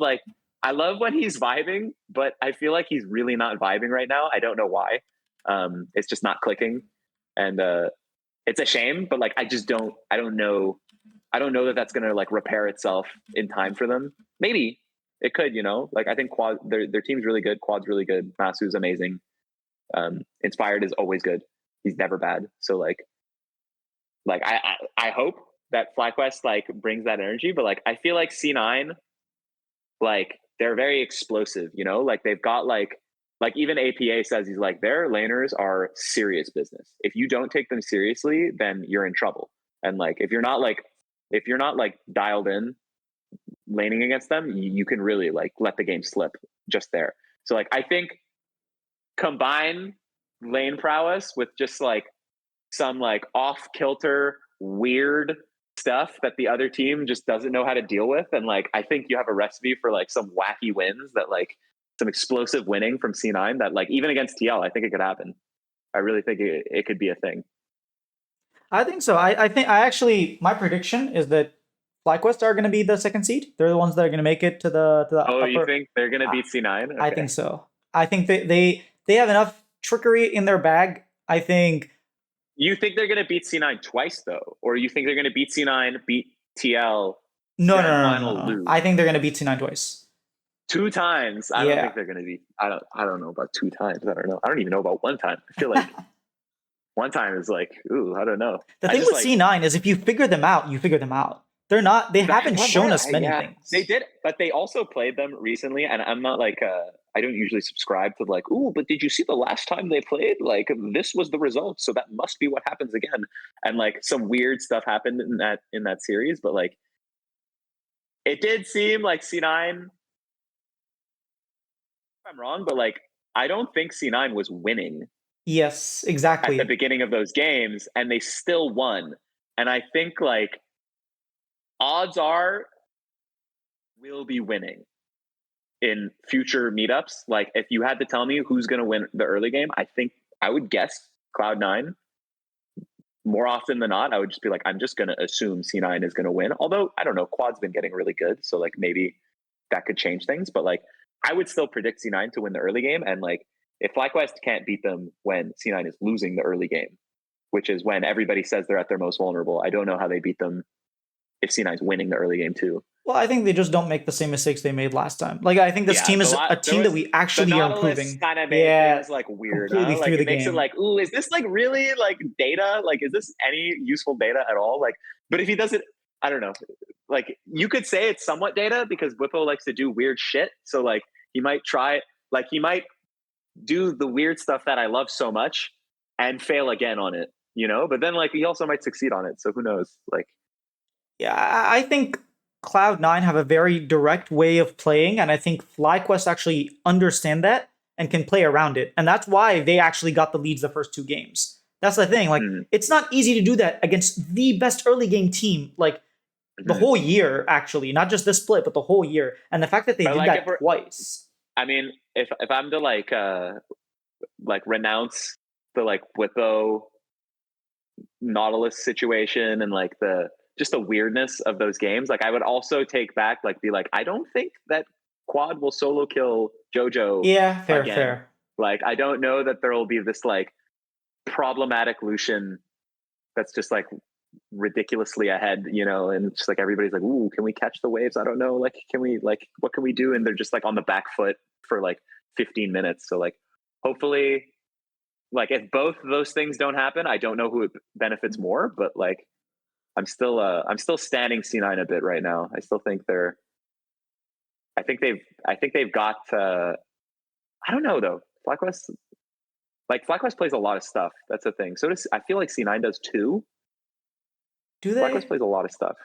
when he's vibing, but I feel like he's really not vibing right now. I don't know why. It's just not clicking, and it's a shame. But like I don't know. I don't know that that's gonna like repair itself in time for them. Maybe it could, you know. Like I think Quad their team's really good. Quad's really good. Masu's amazing. Inspired is always good. He's never bad. So like I hope that FlyQuest like brings that energy, but like I feel like C9 like they're very explosive, you know, like they've got like even APA says he's like their laners are serious business. If you don't take them seriously, then you're in trouble. And like if you're not like dialed in laning against them, you can really like let the game slip just there. So like I think combine lane prowess with just like some like off kilter weird stuff that the other team just doesn't know how to deal with, and like I think you have a recipe for like some wacky wins, that like some explosive winning from C9 that like even against TL I think it could happen. I really think it could be a thing. I think so. I think I actually my prediction is that FlyQuest are going to be the second seed. They're the ones that are going to make it to the Oh, you upper. think they're gonna I, beat C9? I Okay. think so. I think they have enough trickery in their bag. I think You think they're gonna beat C9 twice though, or you think they're gonna beat C9, beat TL, no, no, grand no, no, final, no. lose I think they're going to beat C9 twice. two times? I don't Yeah. think they're gonna beat. I don't know about two times. I don't know. I don't even know about one time. I feel like one time is like, ooh, I don't know. The I thing just with like C9 is if you figure them out, you figure them out. They're not. They haven't shown us many yeah, they things. did, but they also played them recently, and I'm not like I don't usually subscribe to like, ooh, but did you see the last time they played? Like this was the result, so that must be what happens again. And like some weird stuff happened in that series, but like it did seem like C9. If I'm wrong, but like I don't think C9 was winning Yes, at the exactly. beginning of those games, and they still won. And I think like odds are we'll be winning in future meetups. Like if you had to tell me who's going to win the early game, I think I would guess Cloud9. More often than not, I would just be like, I'm just going to assume C9 is going to win. Although I don't know, Quad's been getting really good, so like maybe that could change things. But like I would still predict C9 to win the early game. And like if FlyQuest can't beat them when C9 is losing the early game, which is when everybody says they're at their most vulnerable, I don't know how they beat them if C9 is winning the early game too. Well, I think they just don't make the same mistakes they made last time. Like, I think this Yeah, team is a there team that was we the actually are Nautilus improving. kind of made Yeah, things like weird. completely Like through the it makes it game. like, ooh, is this like really like data? Like, is this any useful data at all? Like, but if he does it, I don't know. Like, you could say it's somewhat data because Whippo likes to do weird shit. So like, he might try, like, he might do the weird stuff that I love so much and fail again on it, you know. But then like, he also might succeed on it. So who knows? Like, Yeah, I think Cloud9 have a very direct way of playing, and I think FlyQuest actually understand that and can play around it. And that's why they actually got the leads the first two games. That's the thing. Like, it's not easy to do that against the best early game team, like the whole year, actually, not just this split, but the whole year. And the fact that they but did like, that twice. I mean, if I'm to like renounce the like Whippo Nautilus situation and like the just the weirdness of those games, like I would also take back, like be like, I don't think that Quad will solo kill Jojo Yeah, fair, again. fair. Like I don't know that there will be this like problematic Lucian that's just like ridiculously ahead, you know, and it's just like everybody's like, ooh, can we catch the waves? I don't know. Like, can we like what can we do? And they're just like on the back foot for like 15 minutes. So like hopefully like if both of those things don't happen, I don't know who it benefits more, but like I'm still standing C9 a bit right now. I still think I think they've got I don't know though. FlyQuest plays a lot of stuff. That's the thing. So does I feel like C9 does too. Do they? FlyQuest plays a lot of stuff.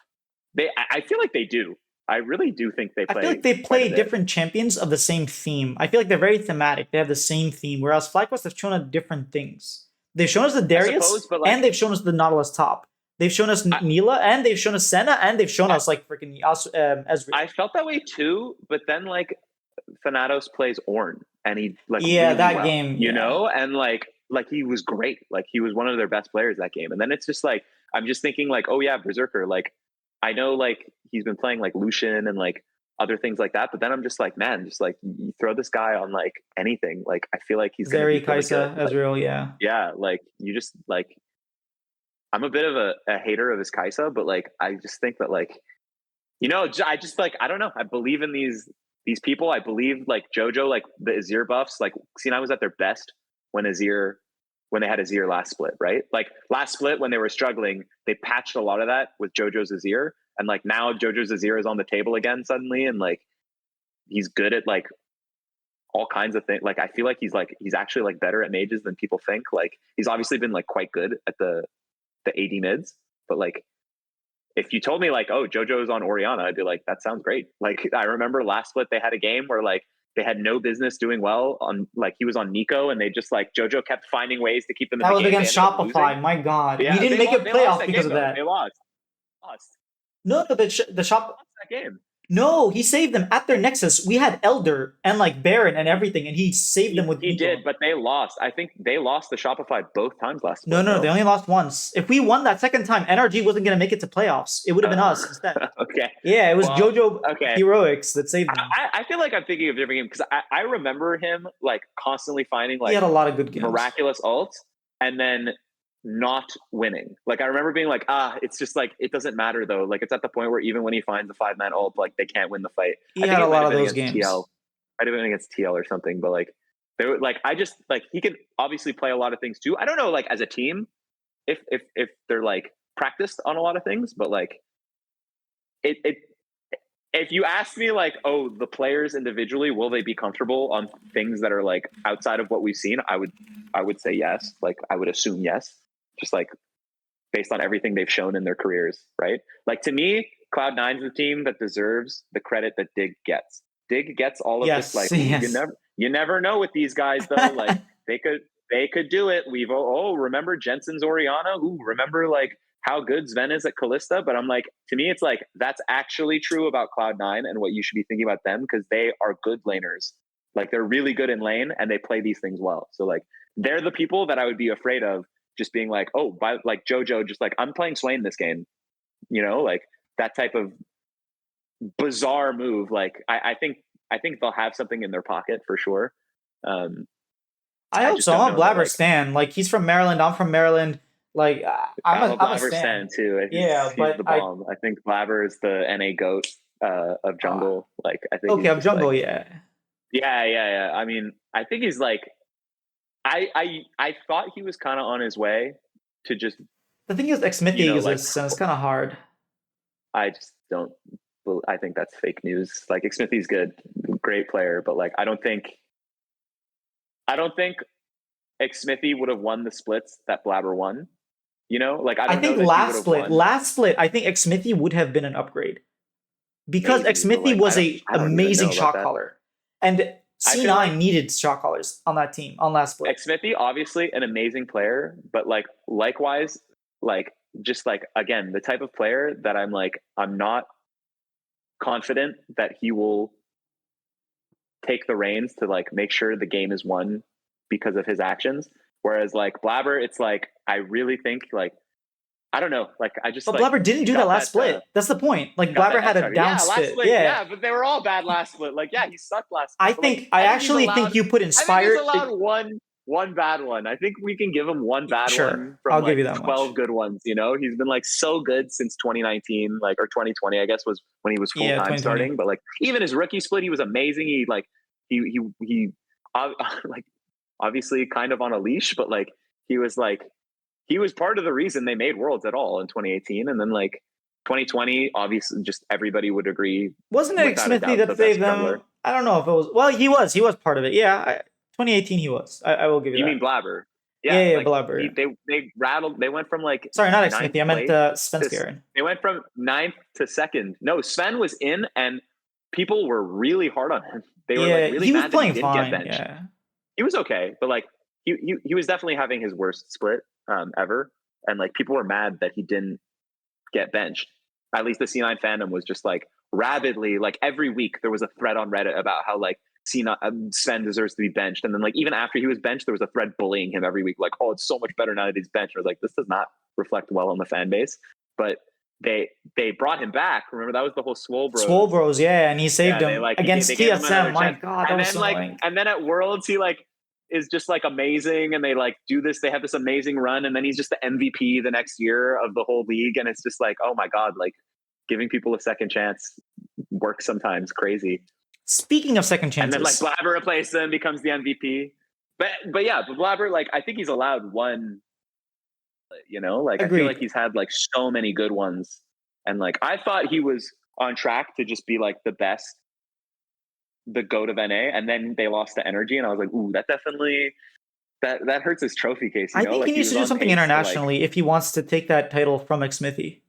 I feel like they do. I really do think they play. I feel like they play different champions of the same theme. I feel like they're very thematic. They have the same theme, whereas FlyQuest have shown us different things. They've shown us the Darius, suppose, but, like, and they've shown us the Nautilus top. They've shown us Mila, and they've shown us Senna, and they've shown us like freaking Ezreal. I felt that way too, but then like Thanatos plays Ornn, and he like Yeah, really that well, game, you yeah. know, and like he was great. Like he was one of their best players that game. And then it's just like I'm just thinking like, oh yeah, Berserker. Like I know like he's been playing like Lucian and like other things like that, but then I'm just like, man, just like you throw this guy on like anything. Like I feel like he's gonna Zeri, be really Kaisa, good. Ezreal, yeah. Yeah, like you just like I'm a bit of a hater of his Kaisa, but like I just think that like you know, I just like I don't know. I believe in these people. I believe like JoJo, like the Azir buffs. Like C9 was at their best when they had Azir last split, right? Like last split when they were struggling, they patched a lot of that with JoJo's Azir, and like now JoJo's Azir is on the table again suddenly, and like he's good at like all kinds of things. Like I feel like he's actually like better at mages than people think. Like he's obviously been like quite good at the AD mids, but like if you told me like, oh, JoJo's on Orianna, I'd be like, that sounds great. Like I remember last split they had a game where like they had no business doing well on like he was on Nico and they just like JoJo kept finding ways to keep them in That the was game. against Shopify. My God, Yeah, we didn't make it playoff because game, of that. They lost. No, the shop. Lost that game. No, he saved them at their Nexus. We had Elder and like Baron and everything, and he saved them with. He Nico. did, but they lost. I think they lost the Shopify both times last split. No, though. They only lost once. If we won that second time, NRG wasn't going to make it to playoffs. It would have been us instead. Okay. Yeah, it was JoJo Heroics that saved them. I feel like I'm thinking of different games because I remember him like constantly finding like he had a lot of good games. Miraculous ults and then not winning. Like I remember being like, it's just like it doesn't matter though. Like it's at the point where even when he finds a 5-man ult, like they can't win the fight. He had a lot of those games. TL. Might have been against TL or something, but like they were like I just like he can obviously play a lot of things too. I don't know like as a team if they're like practiced on a lot of things, but like it if you ask me like, oh, the players individually, will they be comfortable on things that are like outside of what we've seen? I would say yes. Like I would assume yes. Just like based on everything they've shown in their careers, right? Like to me, Cloud9's the team that deserves the credit that Dig gets. Dig gets all of this. Like you never know with these guys though. Like they could do it. Remember Jensen's Oriana? Ooh, remember like how good Sven is at Kalista? But I'm like, to me, it's like that's actually true about Cloud9 and what you should be thinking about them, because they are good laners. Like they're really good in lane and they play these things well. So like they're the people that I would be afraid of just being like, oh, by like Jojo, just like I'm playing Swain this game, like that type of bizarre move. Like I think they'll have something in their pocket for sure. I hope so. I'm a Blabber stan. Like he's from Maryland. I'm from Maryland. Like I'm a Blabber stan too. Yeah, he's the bomb. I think Blabber is the NA goat of jungle. Like I think. Okay, of jungle, like, yeah. Yeah. I mean, I think he's like. I thought he was kind of on his way to just. The thing is, Xmithie exists, and it's kind of hard. I just don't. I think that's fake news. Like Xmithie's good, great player, but like I don't think Xmithie would have won the splits that Blabber won. Like I think last split, I think Xmithie would have been an upgrade because Xmithie was a amazing shot caller, and C9 needed shot callers on that team on last split. Xmithie, obviously an amazing player, but like likewise, like just like again the type of player that I'm not confident that he will take the reins to like make sure the game is won because of his actions. Whereas like Blabber, it's like I really think like I don't know, like I just. But Blabber didn't do that last split. That's the point. Like Blabber had a down split. Yeah, but they were all bad last split. Like yeah, he sucked last split. I actually think you put Inspired. I think he's allowed one bad one. I think we can give him one bad one from I'll give you that 12 much. good ones. He's been like so good since 2019, like or 2020, I guess was when he was full time starting. But like even his rookie split, he was amazing. He like he like obviously kind of on a leash, but like he was part of the reason they made Worlds at all in 2018, and then like 2020, obviously, just everybody would agree. Wasn't it Xmithie that saved them? I don't know if it was. Well, he was part of it. Yeah, 2018 he was. I will give you that. You mean Blabber? Yeah, like, Blabber. They rattled. They went from like not Xmithie. I meant Svenskeren. They went from 9th to 2nd. No, Sven was in, and people were really hard on him. They were like really mad that he didn't get benched. Yeah. He was okay, but like he was definitely having his worst split ever, and like people were mad that he didn't get benched. At least the C9 fandom was just like rabidly, like every week there was a thread on Reddit about how like Sven deserves to be benched, and then like even after he was benched, there was a thread bullying him every week, like, oh, it's so much better now that he's benched. I was like, this does not reflect well on the fan base, but they brought him back. Remember that was the whole Swole Bros, yeah, and he saved him against TSM. My God, that was so annoying. And then at Worlds, he like is just like amazing, and they like do this. They have this amazing run, and then he's just the MVP the next year of the whole league, and it's just like, oh my God, like giving people a second chance works sometimes. Crazy. Speaking of second chances, and then like Blabber replaces him, becomes the MVP. But Blabber, like I think he's allowed one. Like agreed. I feel like he's had like so many good ones, and like I thought he was on track to just be like the best, the GOAT of NA, and then they lost the energy, and I was like, ooh, that definitely that hurts his trophy case. I think he needs to do something internationally if he wants to take that title from Xmithie.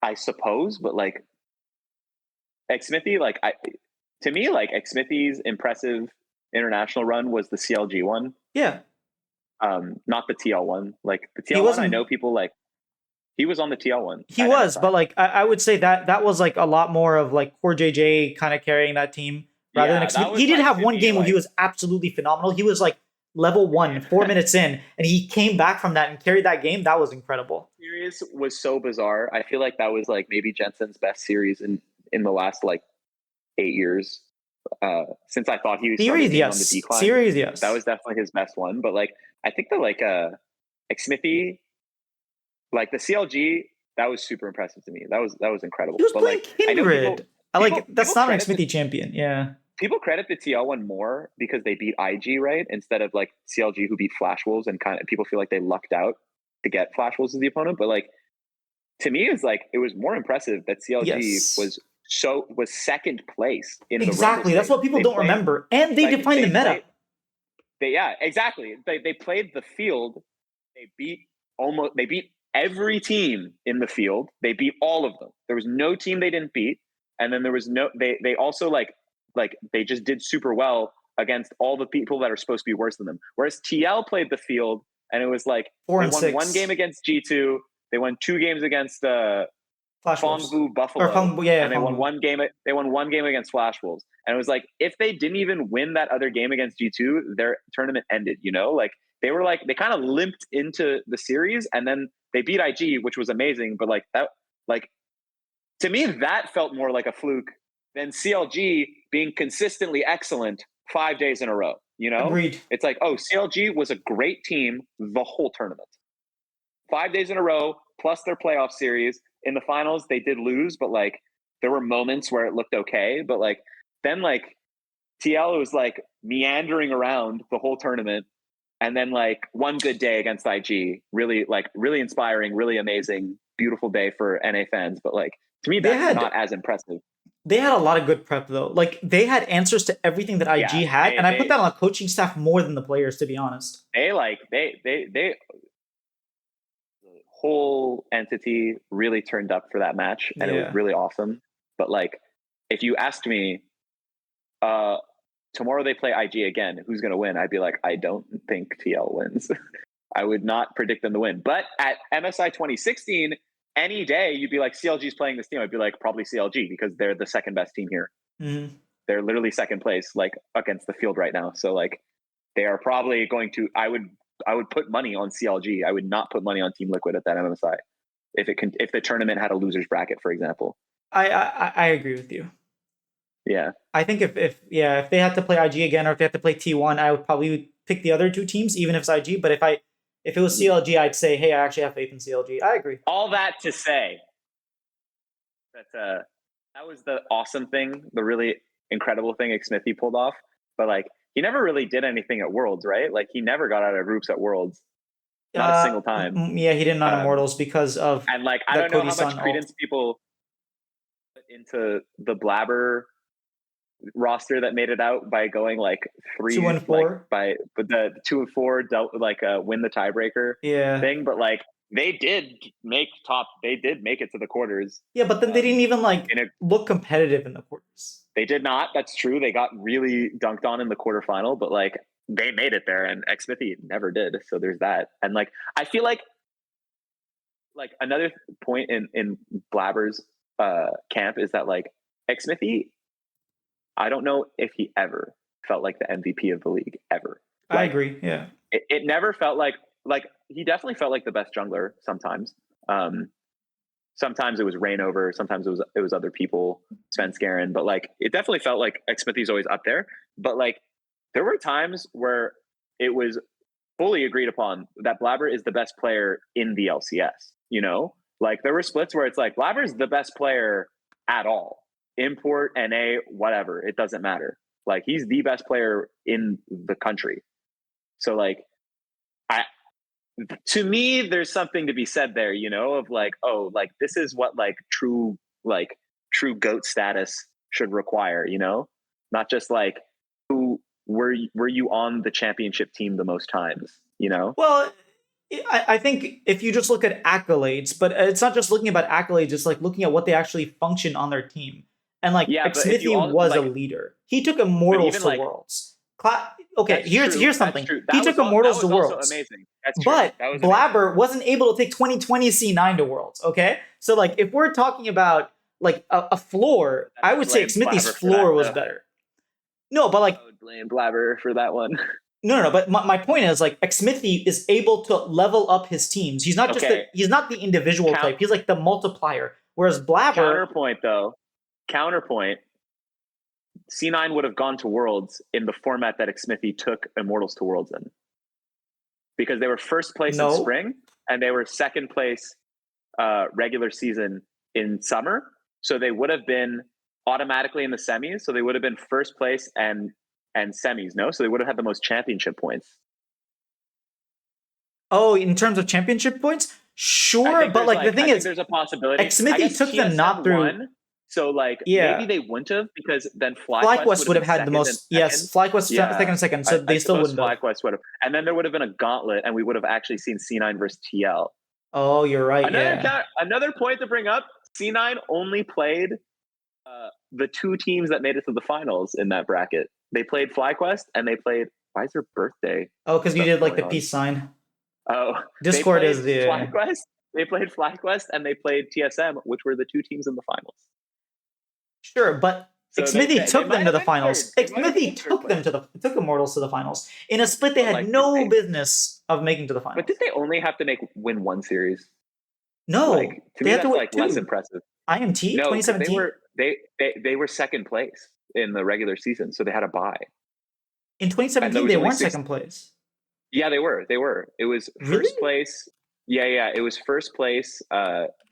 I suppose, but like Xmithie, like to me, like Xmithie's impressive international run was the CLG one. Yeah. Not the TL one. Like the TL one, I know people like he was on the TL one. He was, but like I would say that was like a lot more of like CoreJJ kind of carrying that team rather than Xmithie. He did have one game where he was absolutely phenomenal. He was like level 1, 4 minutes in, and he came back from that and carried that game. That was incredible. Series was so bizarre. I feel like that was like maybe Jensen's best series in the last like 8 years. Since I thought he was on the decline. Series, yes. That was definitely his best one. But like I think that like Xmithie, like the CLG, that was super impressive to me. That was incredible. He was playing like, Kindred. That's not an Xmithie champion. Yeah. People credit the TL one more because they beat IG, right? Instead of like CLG who beat Flash Wolves, and kind of people feel like they lucked out to get Flash Wolves as the opponent. But like to me, it's like it was more impressive that CLG was second place in exactly. That's what people don't remember, and they defined the meta. Exactly. They played the field. They beat every team in the field. They beat all of them. There was no team they didn't beat, and then there was no. They also like like they just did super well against all the people that are supposed to be worse than them. Whereas TL played the field, and it was like 4 they and won 6. one game against G2, they won 2 games against Flash Wolves. Fongbu Buffalo, and they won one game. They won one game against Flash Wolves, and it was like if they didn't even win that other game against G2, their tournament ended. You know, like they were like they kind of limped into the series, and then they beat IG, which was amazing. But like that, like to me, that felt more like a fluke than CLG being consistently excellent 5 days in a row. You know, Agreed. It's like, oh, CLG was a great team the whole tournament, 5 days in a row, plus their playoff series. In the finals, they did lose, but like there were moments where it looked okay. But like then like TL was like meandering around the whole tournament, and then like one good day against IG, really inspiring, really amazing, beautiful day for NA fans. But like to me, that's not as impressive. They had a lot of good prep though. Like they had answers to everything that IG had, and I put that on the coaching staff more than the players, to be honest. They the whole entity really turned up for that match, and it was really awesome. But like, if you asked me, tomorrow they play IG again, who's going to win? I'd be like, I don't think TL wins. I would not predict them to win. But at MSI 2016, any day you'd be like, CLG's playing this team. I'd be like, probably CLG because they're the second best team here. Mm-hmm. They're literally second place, like against the field right now. So like, they are probably going to. I would put money on CLG. I would not put money on Team Liquid at that MSI if the tournament had a losers bracket, for example. I agree with you. Yeah, I think if they had to play IG again, or if they had to play T1, I would probably pick the other two teams, even if it's IG. But if it was CLG, I'd say, hey, I actually have faith in CLG. I agree. All that to say that that was the awesome thing, the really incredible thing Xmithie pulled off. But like, he never really did anything at Worlds, right? Like, he never got out of groups at Worlds, not a single time. Yeah, he didn't on Immortals because of and like I don't know how much credence people put into the Blabber roster that made it out by going like 2-4 but the 2-4 dealt with like a win the tiebreaker thing, but like they did make it to the quarters. Yeah, but then they didn't even look competitive in the quarters. They did not. That's true. They got really dunked on in the quarterfinal, but like they made it there, and Xmithie never did. So there's that. And like I feel like another point in Blabber's camp is that like Xmithie, I don't know if he ever felt like the MVP of the league ever. I agree. Yeah. It never felt like he definitely felt like the best jungler sometimes. Sometimes it was Reignover, sometimes it was other people, Svenskeren, but like it definitely felt like Xmithie's always up there. But like there were times where it was fully agreed upon that Blabber is the best player in the LCS. You know, like there were splits where it's like Blabber's the best player at all. Import, NA, whatever, it doesn't matter. Like he's the best player in the country. So like to me, there's something to be said there, you know, of like, oh, like this is what like true GOAT status should require, you know, not just like who were you on the championship team the most times, you know? Well, I think if you just look at accolades, but it's not just looking about accolades, it's like looking at what they actually function on their team. And like Xmithie was a leader. He took Immortals to Worlds. Okay, here's something. He took Immortals to Worlds. Amazing. But Blabber wasn't able to take 2020 C9 to Worlds. Okay, so like if we're talking about like a floor, I would say Xmithie's floor was better. No, but like I would blame Blabber for that one. No. But my point is like Xmithie is able to level up his teams. He's not just he's not the individual type. He's like the multiplier. Whereas Blabber. Counterpoint. C9 would have gone to Worlds in the format that Xmithie took Immortals to Worlds in. Because they were first place in spring, and they were second place regular season in summer. So they would have been automatically in the semis. So they would have been first place and semis, no? So they would have had the most championship points. Oh, in terms of championship points? Sure, but like the thing is, there's a possibility. Xmithie took them not through... So like maybe they wouldn't have, because then FlyQuest would have had the most. Yes, FlyQuest second and second, so they still wouldn't have. FlyQuest would have, and then there would have been a gauntlet, and we would have actually seen C9 versus TL. Oh, you're right. Another point to bring up: C9 only played the two teams that made it to the finals in that bracket. They played FlyQuest and they played. Why is their birthday? Oh, because you did like the going on? peace sign. Oh, Discord they is played the FlyQuest. They played FlyQuest and they played TSM, which were the two teams in the finals. sure, but So Xmithie took them to the finals. They might have been Xmithie third took Immortals to the finals. In a split they But, had like, no did they- business of making to the finals. But did they only have to win one series? No, Like, to they me, had that's to win like less two. impressive. IMT No, 'cause 2017 they were second place in the regular season, so they had a bye. in and there 2017 was they only weren't six- second place. Yeah, they were. It was Really? first place. Yeah. It was first place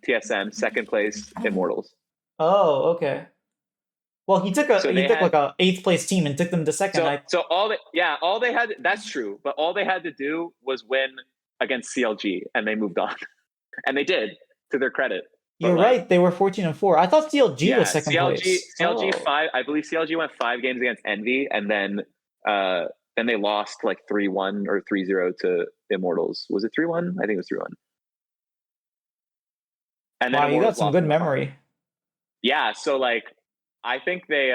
TSM, second place Immortals. Oh, okay. Well, he took So he they took had- like a 8th place team and took them to second. So all they had, that's true, but all they had to do was win against CLG and they moved on. And they did, to their credit. But, You're like, right. They were 14-4. I thought CLG yeah, was second place. CLG Oh. 5, I believe CLG went 5 games against Envy, and then they lost like 3-1 or 3-0 to Immortals. Was it 3-1? I think it was 3-1. And then Wow, you got Immortals some lost good in the final. memory. Yeah, so like I think they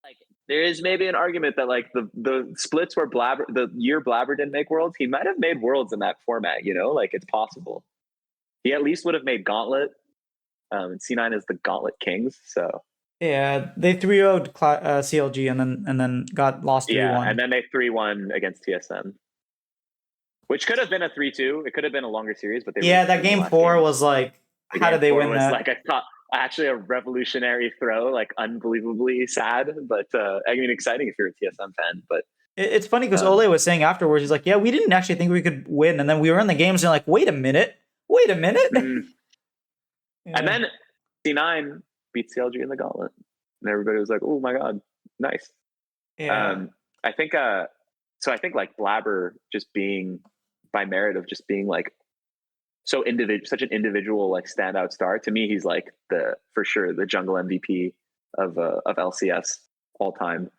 like there is maybe an argument that like the splits where Blabber, the year Blabber didn't make Worlds, he might have made Worlds in that format, like it's possible. He at least would have made Gauntlet. And C9 is the Gauntlet Kings, so Yeah, they 3-0'd CLG and then got lost 3-1. yeah, and then they 3-1 against TSM. Which could have been a 3-2. It could have been a longer series, but that game 4 was like, how did they win that? Like actually a revolutionary throw, like unbelievably sad, but I mean exciting if you're a TSM fan. But it's funny because Ole was saying afterwards, he's like, yeah, we didn't actually think we could win, and then we were in the games and like, wait a minute. mm. Yeah. And then C9 beat CLG in the Gauntlet, and everybody was like, oh my god, nice. Yeah. I think so. I think like Blabber just being by merit of just being like such an individual like standout star. To me, he's like for sure the jungle MVP of LCS all time.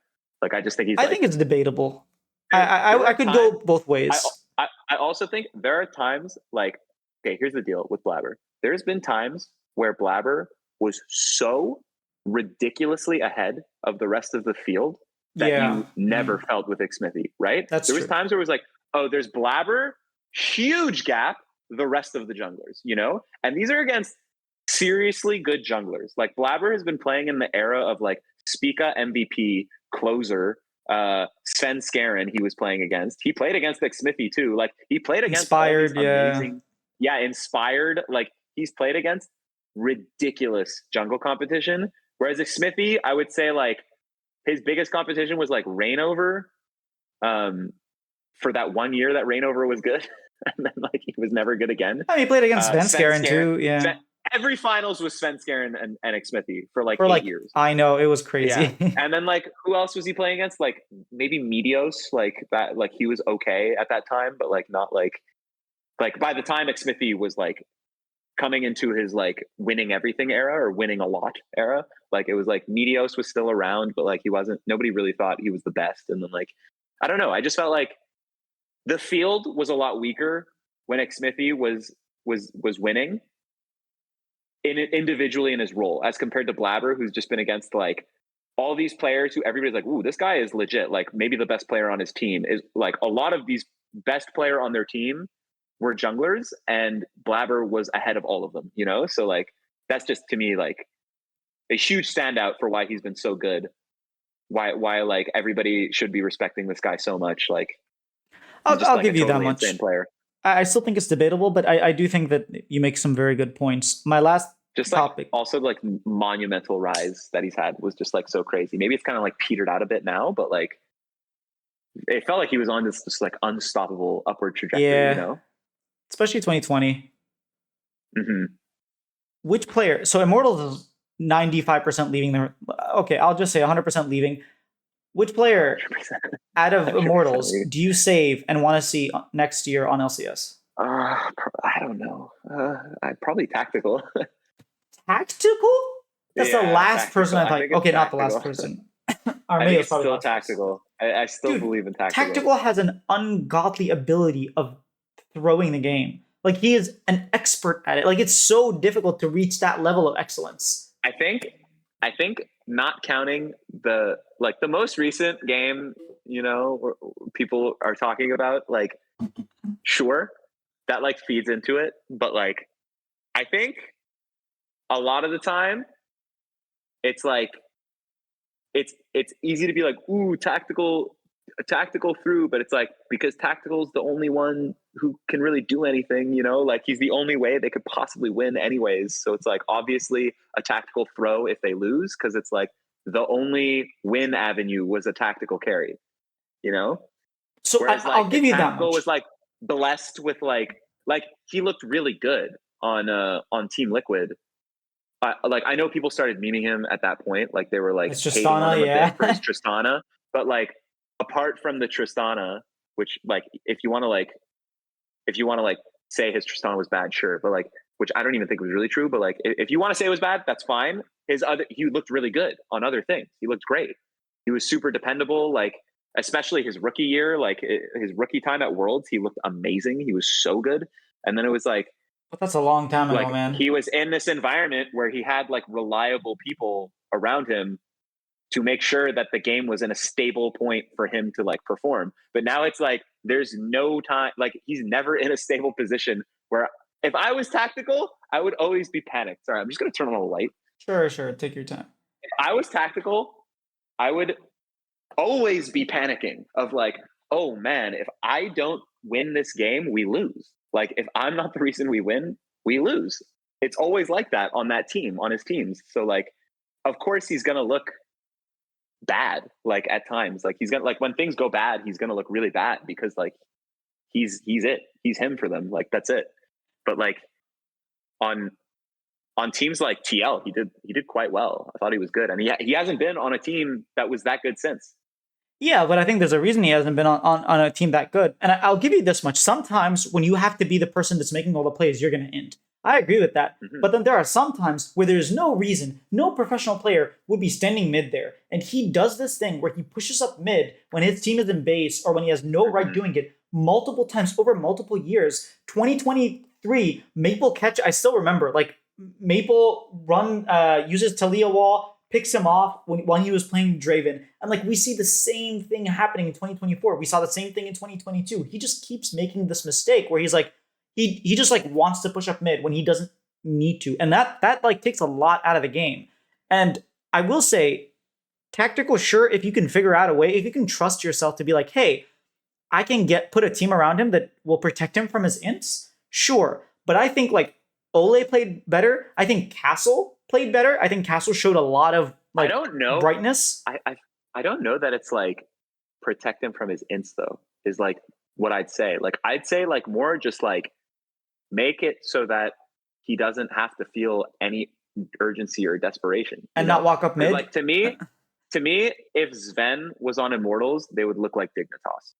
Like I just think he's. I think it's debatable. I could go both ways. I also think there are times like, okay, here's the deal with Blabber. There's been times where Blabber was so ridiculously ahead of the rest of the field that you never felt with Xmithie, right? That's there was true. times where it was like, oh, there's Blabber, huge gap, the rest of the junglers, and these are against seriously good junglers. Like Blabber has been playing in the era of like Spica MVP, Closer, Sven Skaren he was playing against. He played against Xmithie too. Like he played against Inspired, amazing, Inspired. Like he's played against ridiculous jungle competition. Whereas Xmithie, I would say like his biggest competition was like Reignover. For that 1 year that Reignover was good, and then like he was never good again. He played against Sven Skaren too. Yeah. Every finals was Sven Skaren and Xmithie for like 8 years. I know, it was crazy. Yeah. And then like who else was he playing against? Like maybe Meteos, like that, like he was okay at that time, but like not like by the time Xmithie was like coming into his like winning everything era or winning a lot era, like it was like Meteos was still around, but like nobody really thought he was the best. And then like I don't know, I just felt like the field was a lot weaker when Xmithie was winning individually in his role as compared to Blabber, who's just been against like all these players who everybody's like, ooh, this guy is legit. Like maybe the best player on his team is like a lot of these best player on their team were junglers and Blabber was ahead of all of them, So like, that's just to me, like a huge standout for why he's been so good. Why like everybody should be respecting this guy so much. Like, I'll give you that much. Insane player. I still think it's debatable, but I do think that you make some very good points. My last topic. Like, also like monumental rise that he's had was just like so crazy. Maybe it's kind of like petered out a bit now, but like it felt like he was on this just like unstoppable upward trajectory, Especially 2020. Mm-hmm. Which player? So Immortals is 95% leaving there. Okay, I'll just say 100% leaving. Which player 100%. out of Immortals do you save and want to see next year on LCS? I don't know. I'd probably Tactical. Tactical? That's the last Tactical. person I thought. Okay, not the last person. I think it's still Tactical. I still believe in Tactical. Tactical has an ungodly ability of throwing the game. Like he is an expert at it. Like it's so difficult to reach that level of excellence. I think I think not counting the most recent game, people are talking about, like, sure, that like feeds into it, but like I think a lot of the time it's like it's easy to be like, ooh, tactical through, but it's like, because tactical's the only one who can really do anything, like he's the only way they could possibly win anyways. So it's like obviously a tactical throw if they lose, because it's like the only win avenue was a tactical carry, you know? So Whereas I'll like give if you that tactical much. was like blessed with like he looked really good on Team Liquid. Like I know people started memeing him at that point, like they were like It's hating on Tristana, him a bit for his yeah. Tristana, but like apart from the Tristana, which like if you want to like say his Tristana was bad, sure, but like which I don't even think was really true, but like if you want to say it was bad, that's fine. He looked really good on other things. He looked great. He was super dependable, like especially his rookie year, like his rookie time at Worlds, he looked amazing. He was so good. And then it was But that's a long time ago, like man. he was in this environment where he had like reliable people around him to make sure that the game was in a stable point for him to like perform. But now it's like there's no time, like he's never in a stable position where if I was tactical, I would always be panicked. Sorry, I'm just gonna turn on a light. Sure. Take your time. If I was tactical, I would always be panicking of like, oh man, if I don't win this game, we lose. Like if I'm not the reason we win, we lose. It's always like that on that team, on his teams. So like, of course he's gonna look bad. Like at times, like he's gonna like when things go bad, he's gonna look really bad because like he's him for them. Like that's it. But like on teams like TL, he did quite well. I thought he was good, and he hasn't been on a team that was that good since. Yeah, but I think there's a reason he hasn't been on a team that good. And I'll give you this much. Sometimes when you have to be the person that's making all the plays, you're going to end. I agree with that. Mm-hmm. But then there are some times where there's no reason, no professional player would be standing mid there. And he does this thing where he pushes up mid when his team is in base or when he has no right doing it multiple times over multiple years. 2023, Maple catch, I still remember, like Maple uses Talia Wall, picks him off when he was playing Draven. And like we see the same thing happening in 2024. We saw the same thing in 2022. He just keeps making this mistake where he's like, he just like wants to push up mid when he doesn't need to. And that like takes a lot out of the game. And I will say, tactical, sure, if you can figure out a way, if you can trust yourself to be like, hey, I can put a team around him that will protect him from his ints, sure. But I think like Ole played better. I think Castle played better. I think Castle showed a lot of like I don't know. brightness. I don't know that it's like protect him from his ints though, is like what I'd say. Like I'd say like more just like make it so that he doesn't have to feel any urgency or desperation. And not walk up mid. Like to me, if Sven was on Immortals, they would look like Dignitas.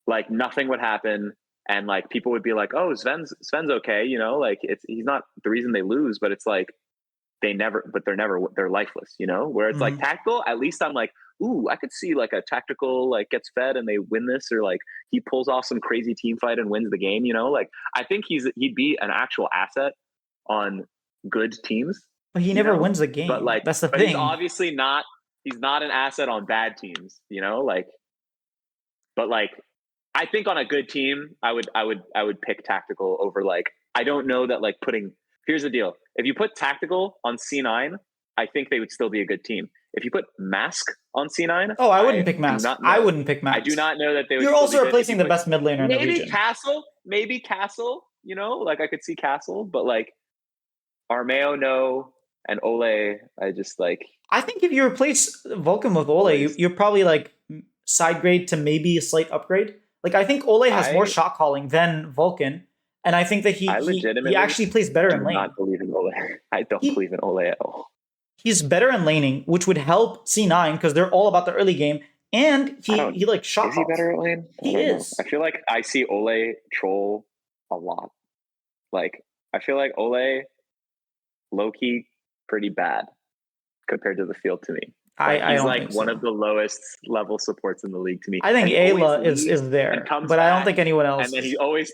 Like nothing would happen. And like people would be like, "Oh, Sven's okay," like he's not the reason they lose, but it's like they're lifeless, Where it's like tactical, at least I'm like, ooh, I could see like a tactical like gets fed and they win this, or like he pulls off some crazy team fight and wins the game, Like I think he'd be an actual asset on good teams. But he never wins the game. But like that's the thing. He's obviously not. He's not an asset on bad teams, Like, but like. I think on a good team, I would pick tactical over like, I don't know that like here's the deal. If you put tactical on C9, I think they would still be a good team. If you put Mask on C9, I wouldn't pick Mask. I wouldn't pick Mask. I do not know that they would. You're also replacing the best mid laner in the region. Maybe Castle, like I could see Castle, but like Armeo, no, and Ole, I just like. I think if you replace Vulcan with Ole, you're probably like side grade to maybe a slight upgrade. Like I think Ole has more shot calling than Vulcan, and I think that he actually plays better in lane. I don't believe in Ole. I don't believe in Ole at all. He's better in laning, which would help C9 because they're all about the early game, and he like shot calls. Is he better at lane? He is. I feel like I see Ole troll a lot. Like I feel like Ole, low key, pretty bad compared to the field to me. He's like one of the lowest level supports in the league to me. I think Ayla is there, but I don't think anyone else. And then he always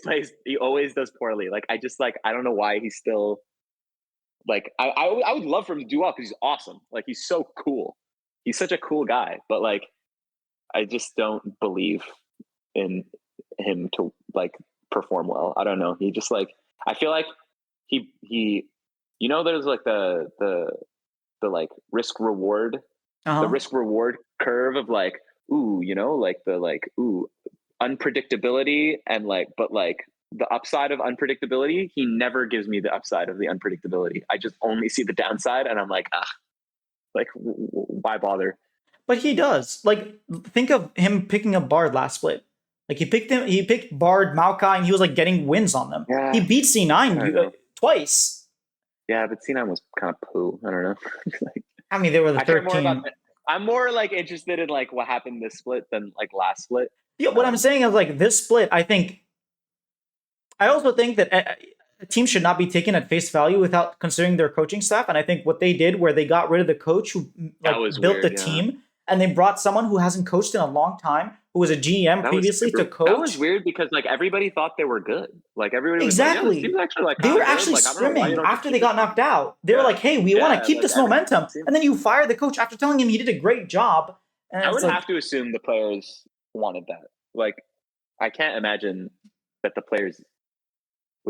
does poorly. Like I don't know why he's still like I would love for him to do well because he's awesome. Like he's so cool. He's such a cool guy. But like I just don't believe in him to like perform well. I don't know. He just like I feel like he there's like the like risk reward the risk reward curve of like like the like unpredictability and like but like the upside of unpredictability. He never gives me the upside of the unpredictability. I just only see the downside and I'm like like why bother? But he does. Like, think of him picking up Bard last split. Like he picked Bard, Maokai, and he was like getting wins on them. Yeah, he beat C9 twice. Yeah, but C9 was kind of poo. I don't know. Like, I mean, they were the third team. I'm more like interested in like what happened this split than like last split. Yeah, what I'm saying is like this split, I also think that a team should not be taken at face value without considering their coaching staff. And I think what they did, where they got rid of the coach who like built the team, and they brought someone who hasn't coached in a long time, who was a GM previously to coach. That was weird because like everybody thought they were good. Like everybody was exactly. Like, actually, like, they were actually swimming after they got knocked out. They were like, "Hey, we want to keep this momentum," and then you fire the coach after telling him he did a great job. And I would have to assume the players wanted that. Like, I can't imagine that the players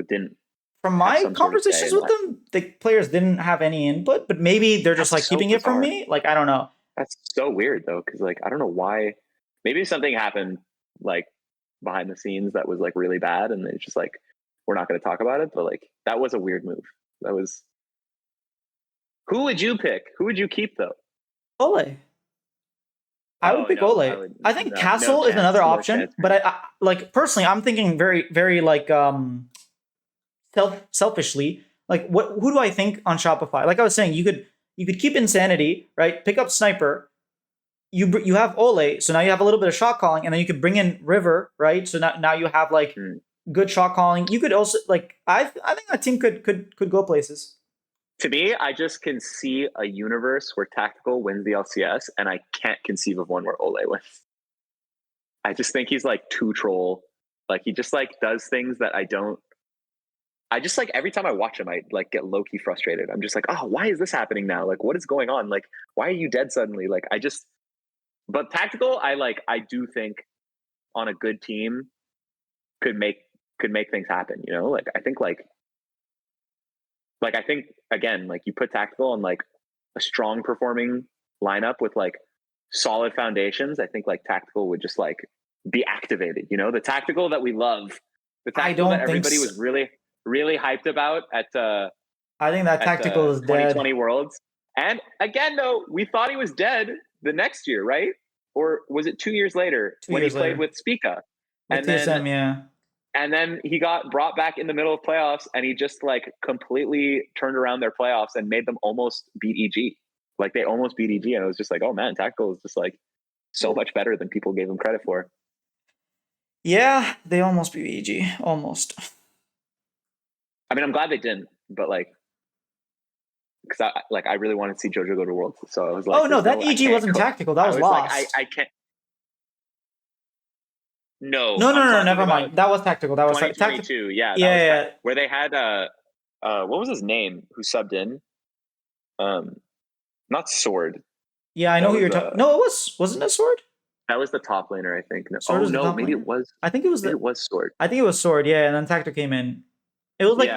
didn't. From my conversations with them, the players didn't have any input, but maybe they're just like keeping it from me. Like, I don't know. That's so weird though, because like I don't know why. Maybe something happened like behind the scenes that was like really bad, and it's just like we're not going to talk about it. But like that was a weird move. That was. Who would you pick? Who would you keep though? Ole. I would pick Ole. I think Castle is another option, but I like personally, I'm thinking very, very like selfishly. Like, who do I think on Shopify? Like I was saying, you could keep Insanity, right? Pick up Sniper. You have Ole, so now you have a little bit of shot calling, and then you could bring in River, right? So now you have like good shot calling. You could also like I think that team could go places. To me, I just can see a universe where Tactical wins the LCS, and I can't conceive of one where Ole wins. I just think he's like too troll. Like he just like does things that I just like every time I watch him, I like get low key frustrated. I'm just like, oh, why is this happening now? Like, what is going on? Like, why are you dead suddenly? Like, but Tactical, I do think on a good team could make things happen. You know, like I think I think again, like you put Tactical on like a strong performing lineup with like solid foundations. I think like Tactical would just like be activated. You know, the Tactical that we love, the Tactical that everybody was really, really hyped about at. I think that Tactical is 2020 dead. Worlds. And again, though, we thought he was dead the next year, right? Or was it 2 years later when he played with Spica? And TSM, yeah. And then he got brought back in the middle of playoffs, and he just like completely turned around their playoffs and made them almost beat EG. Like they almost beat EG, and it was just like, oh man, Tactical is just like so much better than people gave him credit for. Yeah, they almost beat EG, almost. I mean, I'm glad they didn't, but like, because I really wanted to see JoJo go to Worlds, so I was like, oh no, that EG wasn't Tactical. That was Lost. Like, I can't. No, never mind. That was Tactical. That was 2022. Yeah, yeah. Where they had what was his name? Who subbed in? Not Sword. Yeah, I know who you're talking. No, wasn't it Sword? That was the top laner, I think. No. Sword maybe it was. I think it was. It was Sword. I think it was Sword. Yeah, and then Tactical came in. It was like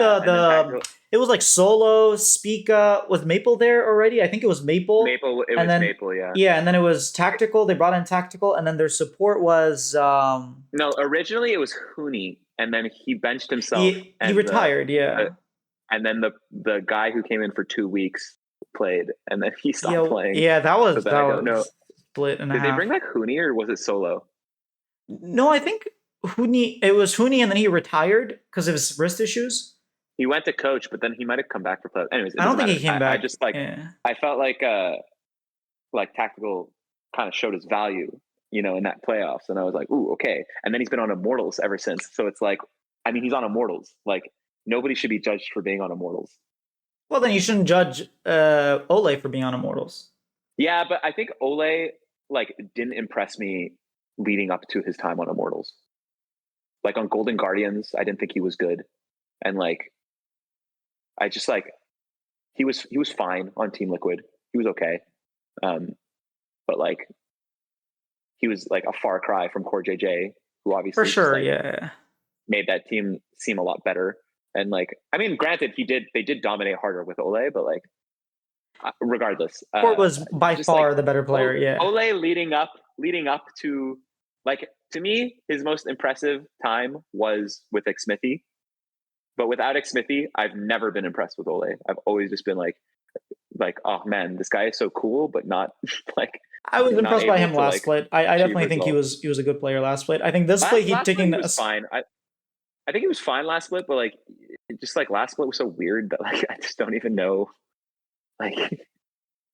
it was like Solo, Spica. Was Maple there already? I think it was Maple. Maple, Maple, yeah. Yeah, and then it was Tactical. They brought in Tactical, and then their support was no, originally it was Huni, and then he benched himself. He retired, and then the guy who came in for 2 weeks played, and then he stopped playing. Yeah, that was split in a half. Did they bring back Huni, or was it Solo? No, I think Huni. It was Huni, and then he retired because of his wrist issues. He went to coach, but then he might have come back for play. Anyways, I don't think he came back. I just I felt like Tactical kind of showed his value, you know, in that playoffs, and I was like, ooh, okay. And then he's been on Immortals ever since. So it's like, I mean, he's on Immortals. Like nobody should be judged for being on Immortals. Well, then you shouldn't judge Ole for being on Immortals. Yeah, but I think Ole like didn't impress me leading up to his time on Immortals. Like on Golden Guardians, I didn't think he was good, and like I just like he was fine on Team Liquid. He was okay. But like he was like a far cry from Core JJ, who obviously For sure, like, yeah. made that team seem a lot better. And like, I mean, granted, they did dominate harder with Ole, but like, regardless, Core was by just like far the better player, yeah. Ole leading up to, like, to me, his most impressive time was with Xmithie. But without Xmithie, I've never been impressed with Ole. I've always just been like, oh man, this guy is so cool, but not like. I was not impressed by able him to, last like, split. I achieve definitely think results. he was a good player last split. I think this split Last split taking he was fine. I think he was fine last split, but like, just like last split was so weird that like I just don't even know. Like,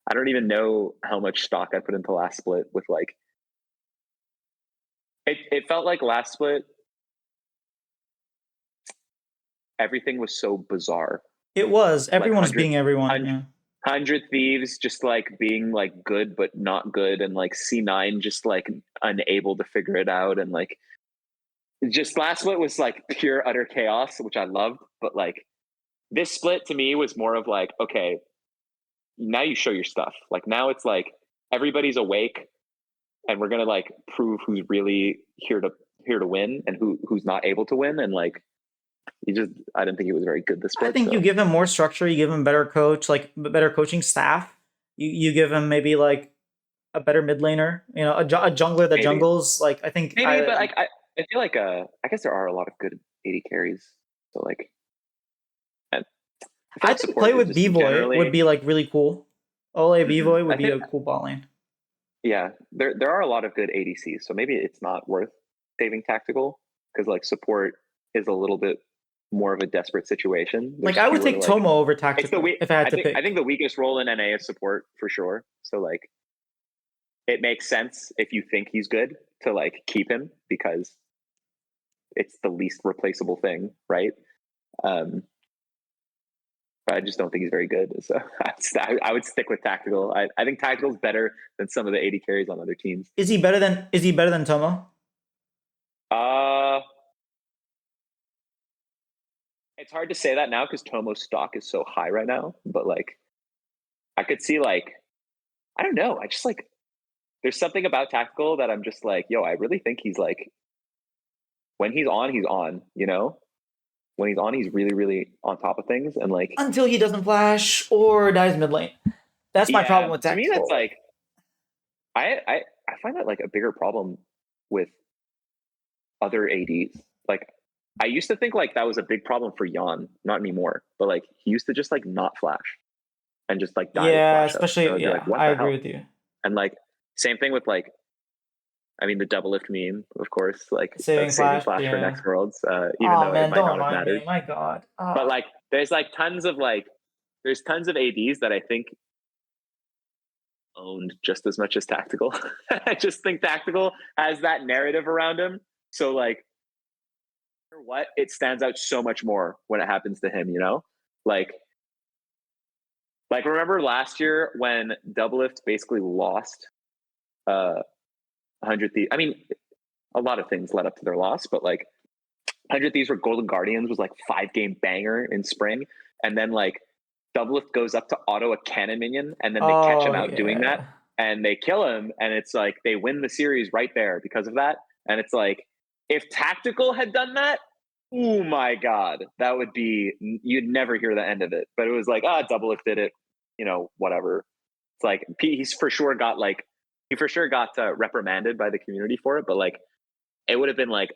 I don't even know how much stock I put into last split with like. It felt like last split. Everything was so bizarre. It was. Everyone was 100 beating everyone. 100 Yeah. 100 Thieves just like being like good but not good, and like C9 just like unable to figure it out, and like just last split was like pure utter chaos, which I loved. But like this split to me was more of like, okay, now you show your stuff. Like now it's like everybody's awake, and we're gonna like prove who's really here to win and who's not able to win. And like I didn't think he was very good this split. I think you give him more structure, you give him better coach, like better coaching staff. You give him maybe like a better mid laner, a jungler that jungles. Like I think maybe, but like I feel like I guess there are a lot of good AD carries. So like, I think play with Bvoy would be like really cool. Ole Bvoy would be a cool bot lane. Yeah, there are a lot of good ADCs, so maybe it's not worth saving tactical, because like support is a little bit more of a desperate situation. Like I would take Tomo over tactical if I had to pick. I think the weakest role in NA is support for sure. So like, it makes sense if you think he's good to like keep him, because it's the least replaceable thing, right? But I just don't think he's very good. So I would stick with tactical. I think tactical is better than some of the AD carries on other teams. Is he better than Tomo? It's hard to say that now because Tomo's stock is so high right now. But like, I could see like, I don't know. I just like, there's something about tactical that I'm just like, yo, I really think he's like, when he's on, you know? When he's on, he's really, really on top of things. And like, until he doesn't flash or dies mid lane. That's my problem with tactical. To me, that's like, I find that like a bigger problem with other ADs. Like, I used to think like that was a big problem for Jan, not anymore. But like, he used to just like not flash and just like die. Yeah, especially so like, I agree with you. And like, same thing with like, I mean, the double lift meme, of course, like saving flash for next worlds, even though it might not have mattered. My God. But like, there's tons of ADs that I think owned just as much as tactical. I just think tactical has that narrative around him. So like, no matter what, it stands out so much more when it happens to him, you know? Like remember last year when Doublelift basically lost 100 Thieves? I mean, a lot of things led up to their loss, but like 100 Thieves or Golden Guardians was like 5-game banger in spring. And then like Doublelift goes up to auto a cannon minion, and then they catch him out doing that, and they kill him, and it's like they win the series right there because of that. And it's like, if tactical had done that, oh my God, that would be, you'd never hear the end of it. But it was like, Doublelift did it, whatever. It's like he for sure got reprimanded by the community for it, but like it would have been like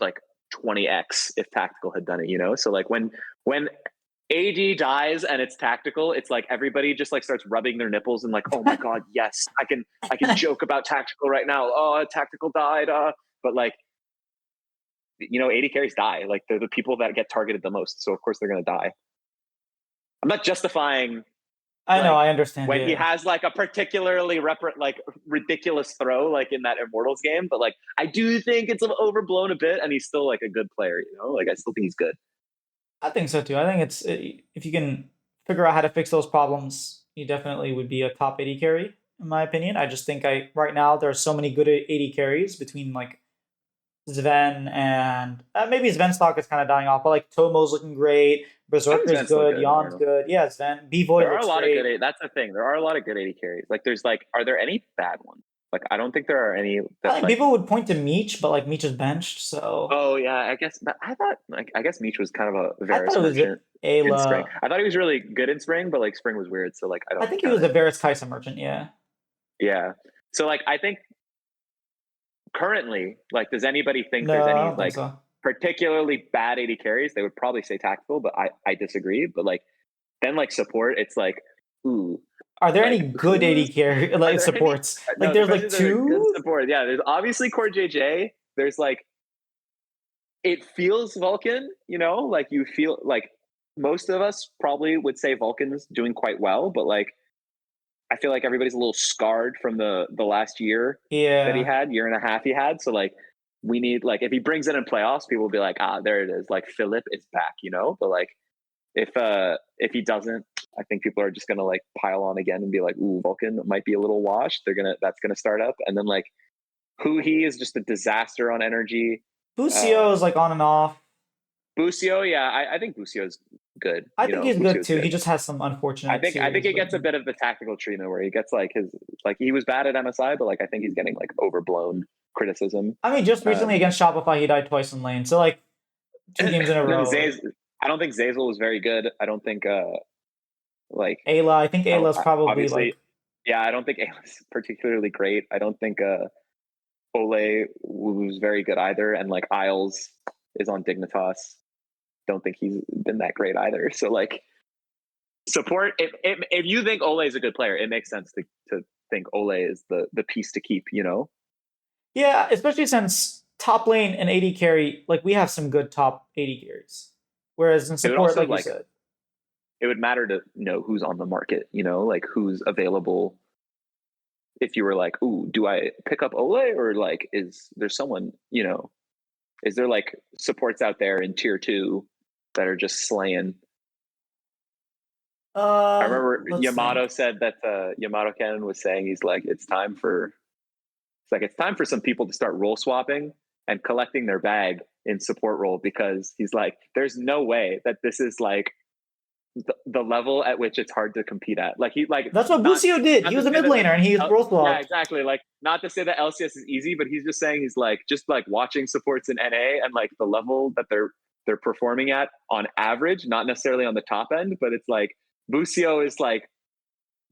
20x if tactical had done it, So like when AD dies and it's tactical, it's like everybody just like starts rubbing their nipples and like, oh my God, yes, I can joke about tactical right now. Oh, tactical died. But like, AD carries die. Like, they're the people that get targeted the most, so of course they're gonna die. I'm not justifying. I know, I understand. When he has like a particularly ridiculous throw, like in that Immortals game, but like I do think it's overblown a bit, and he's still like a good player. Like I still think he's good. I think so too. I think it's, if you can figure out how to fix those problems, he definitely would be a top 80 carry, in my opinion. I just think right now there are so many good 80 carries between like Sven, and maybe Sven's stock is kind of dying off, but like Tomo's looking great. I think Berserker's Sven's still good. good. I don't Yon's know. good. Yeah, Sven. B-Void There are a looks lot of good. great. That's the thing. There are a lot of good AD carries. Like there's like, are there any bad ones? Like I don't think there are any I that think like. people would point to Meech, but like Meech is benched, so Oh yeah, I guess. But I thought like I guess Meech was kind of a I thought Varus it was merchant in spring. Ayla. I thought he was really good in spring, but like spring was weird, so like I I don't think he count was a it. Varus Kaisa merchant, yeah. Yeah. So like I think currently, like, does anybody think No, there's I any don't think like so. particularly bad AD carries? They would probably say tactical, but I disagree. But like then like support, it's like ooh, Are there any like good who's AD carry are like there any? supports? Like No, the there's question like is, are there good two? support? Yeah, there's obviously Core JJ. There's like it feels Vulcan, you know, like you feel like most of us probably would say Vulcan's doing quite well, but like I feel like everybody's a little scarred from the last year that he Yeah. had, year and a half he had. So like we need like if he brings it in playoffs, people will be like, ah, there it is. Like Philip is back, you know? But like if he doesn't, I think people are just gonna like pile on again and be like, ooh, Vulcan might be a little washed. That's gonna start up. And then like who he is just a disaster on energy. Busio Uh is like on and off. Busio, yeah, I think Busio's good. I You think know, he's good Busio's too. He good. just has some unfortunate I think series, he but gets a bit of the tactical treatment where he gets like his like he was bad at MSI, but like I think he's getting like overblown criticism. I mean, just recently Um, against Shopify, he died twice in lane. So like 2 games in a and then row. I don't think Zazel was very good. I don't think like Ayla, I think I don't Ayla's probably obviously like yeah I don't think Ayla's particularly great. I don't think Ole was very good either, and like Isles is on Dignitas. Don't think he's been that great either. So like support if you think Ole is a good player, it makes sense to think Ole is the piece to keep, you know. yeah, especially since top lane and AD carry, like we have some good top AD carries. Whereas in It would support, also like you like said, it would matter to know who's on the market, you know, like who's available. If you were like, ooh, do I pick up Ole or like is there someone, you know, is there like supports out there in tier 2 that are just slaying? I remember let's Yamato think. said that Yamato Cannon was saying he's like it's time for some people to start role swapping and collecting their bag in support role because he's like there's no way that this is like the level at which it's hard to compete at. Like he like That's what Busio did. not He to was a say mid that like laner and he role yeah swapped. exactly like not to say that LCS is easy, but he's just saying he's like just like watching supports in NA and like the level that they're performing at on average, not necessarily on the top end, but it's like Busio is like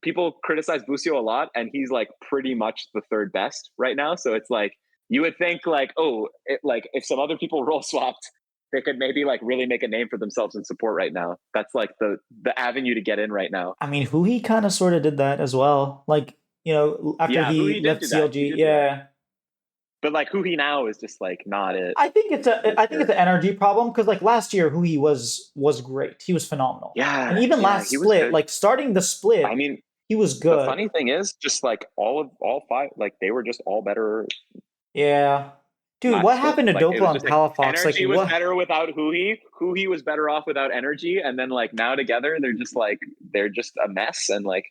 people criticize Busio a lot, and he's like pretty much the third best right now. So it's like you would think like, oh, like if some other people role swapped, they could maybe like really make a name for themselves in support right now. That's like the avenue to get in right now. I mean, Hui kind of sort of did that as well. Like, after Yeah, who he he did left do that. He CLG, did do that. yeah. But like who he now is just like not it I for think it's sure. an energy problem because like last year Hui was great. He was phenomenal. And Yeah, even yeah, last he was split, good. like starting the I split, mean, he was the good. funny thing is, just like all five, like they were just all better Yeah. Dude, what last split. happened to Like it was Dokla and just like Palafox? Like energy was what? better without Hui. Hui was better off without energy, and then like now together they're just a mess, and like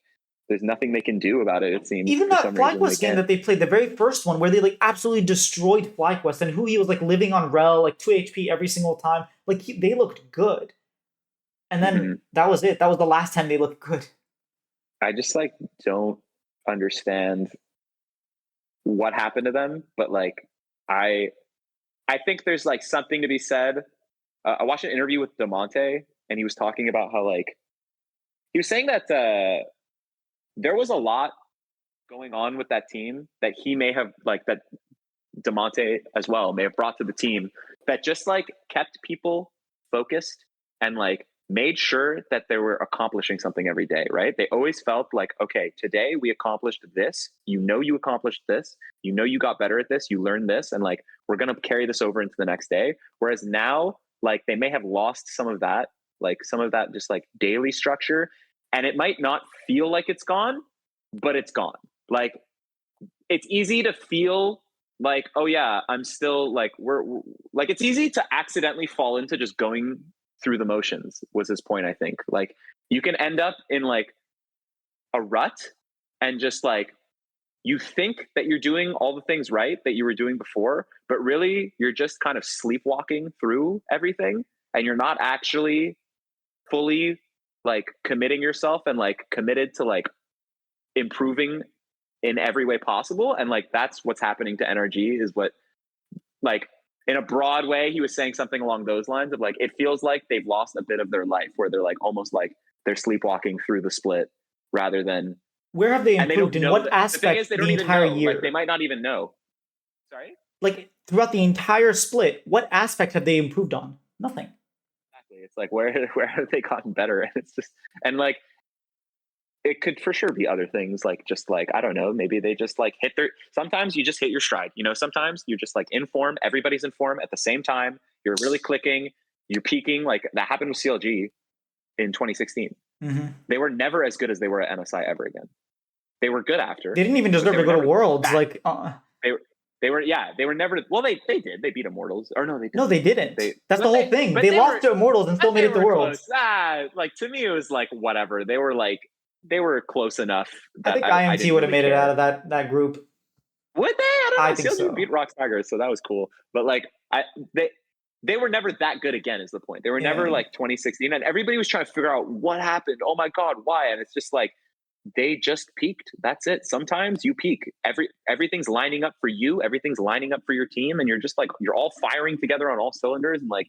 there's nothing they can do about it. It seems Even for that some reason they FlyQuest game can't. that they played, the very first one, where they like absolutely destroyed FlyQuest, and Hui was like living on Rel, like 2 HP every single time. Like they looked good. And then Mm-hmm. that was it. That was the last time they looked good. I just like don't understand what happened to them, but like I I think there's like something to be said. I watched an interview with Demonte, and he was talking about how like he was saying that there was a lot going on with that team that he may have like that Demonte as well may have brought to the team that just like kept people focused and like made sure that they were accomplishing something every day, right? They always felt like, okay, today we accomplished this. You know, you accomplished this. You know, you got better at this. You learned this. And like, we're going to carry this over into the next day. Whereas now, like, they may have lost some of that just like daily structure. And it might not feel like it's gone, but it's gone. Like, it's easy to feel like, oh yeah, I'm still like we're like it's easy to accidentally fall into just going through the motions was his point. I think like you can end up in like a rut and just like you think that you're doing all the things right that you were doing before, but really you're just kind of sleepwalking through everything, and you're not actually fully like committing yourself and like committed to like improving in every way possible. And like that's what's happening to NRG, is what, like, in a broad way, he was saying something along those lines of like, it feels like they've lost a bit of their life, where they're like almost like they're sleepwalking through the split rather than. Where have they And they improved? don't In know what that. The thing aspect is, they the don't even entire know. year? Like, they might not even know. Sorry? Like throughout the entire split, what aspect have they improved on? Nothing. Exactly. It's like, where have they gotten better? And it's just, and like, it could for sure be other things, like just like, I don't know, maybe they just like hit their, sometimes you just hit your stride, you know, sometimes you're just like in form, everybody's in form at the same time, you're really clicking, you're peaking. Like that happened with CLG in 2016. Mm-hmm. They were never as good as they were at MSI ever again. They were good after. They didn't even deserve to go to Worlds. Back. Like they were never. Well, they did. They beat Immortals, or no, they didn't. No, they didn't. That's the whole thing. They lost to Immortals and still made it to Worlds. Like to me, it was like whatever. They were close enough. I think IMT would have made it out of that group. Would they? I don't know. I think so. Beat Rock Tigers, so that was cool. But like, they were never that good again, is the point. They were never like 2016, and everybody was trying to figure out what happened. Oh my god, why? And it's just like, they just peaked. That's it. Sometimes you peak. Everything's lining up for you. Everything's lining up for your team, and you're just like, you're all firing together on all cylinders. And like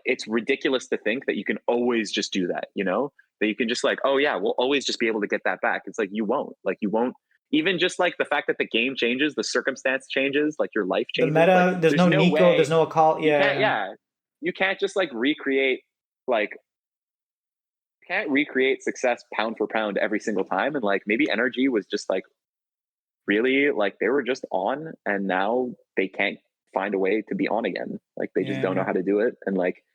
it's ridiculous to think that you can always just do that. You know, that you can just like, oh yeah, we'll always just be able to get that back. It's like you won't. Like you won't. Even just like the fact that the game changes, the circumstance changes, like your life changes. The meta. Like, there's no Nico. way. There's no Akali. Yeah. You can't just like recreate like. Can't recreate success pound for pound every single time. And like maybe NRG was just like really like they were just on, and now they can't find a way to be on again. Like they just don't know how to do it, and like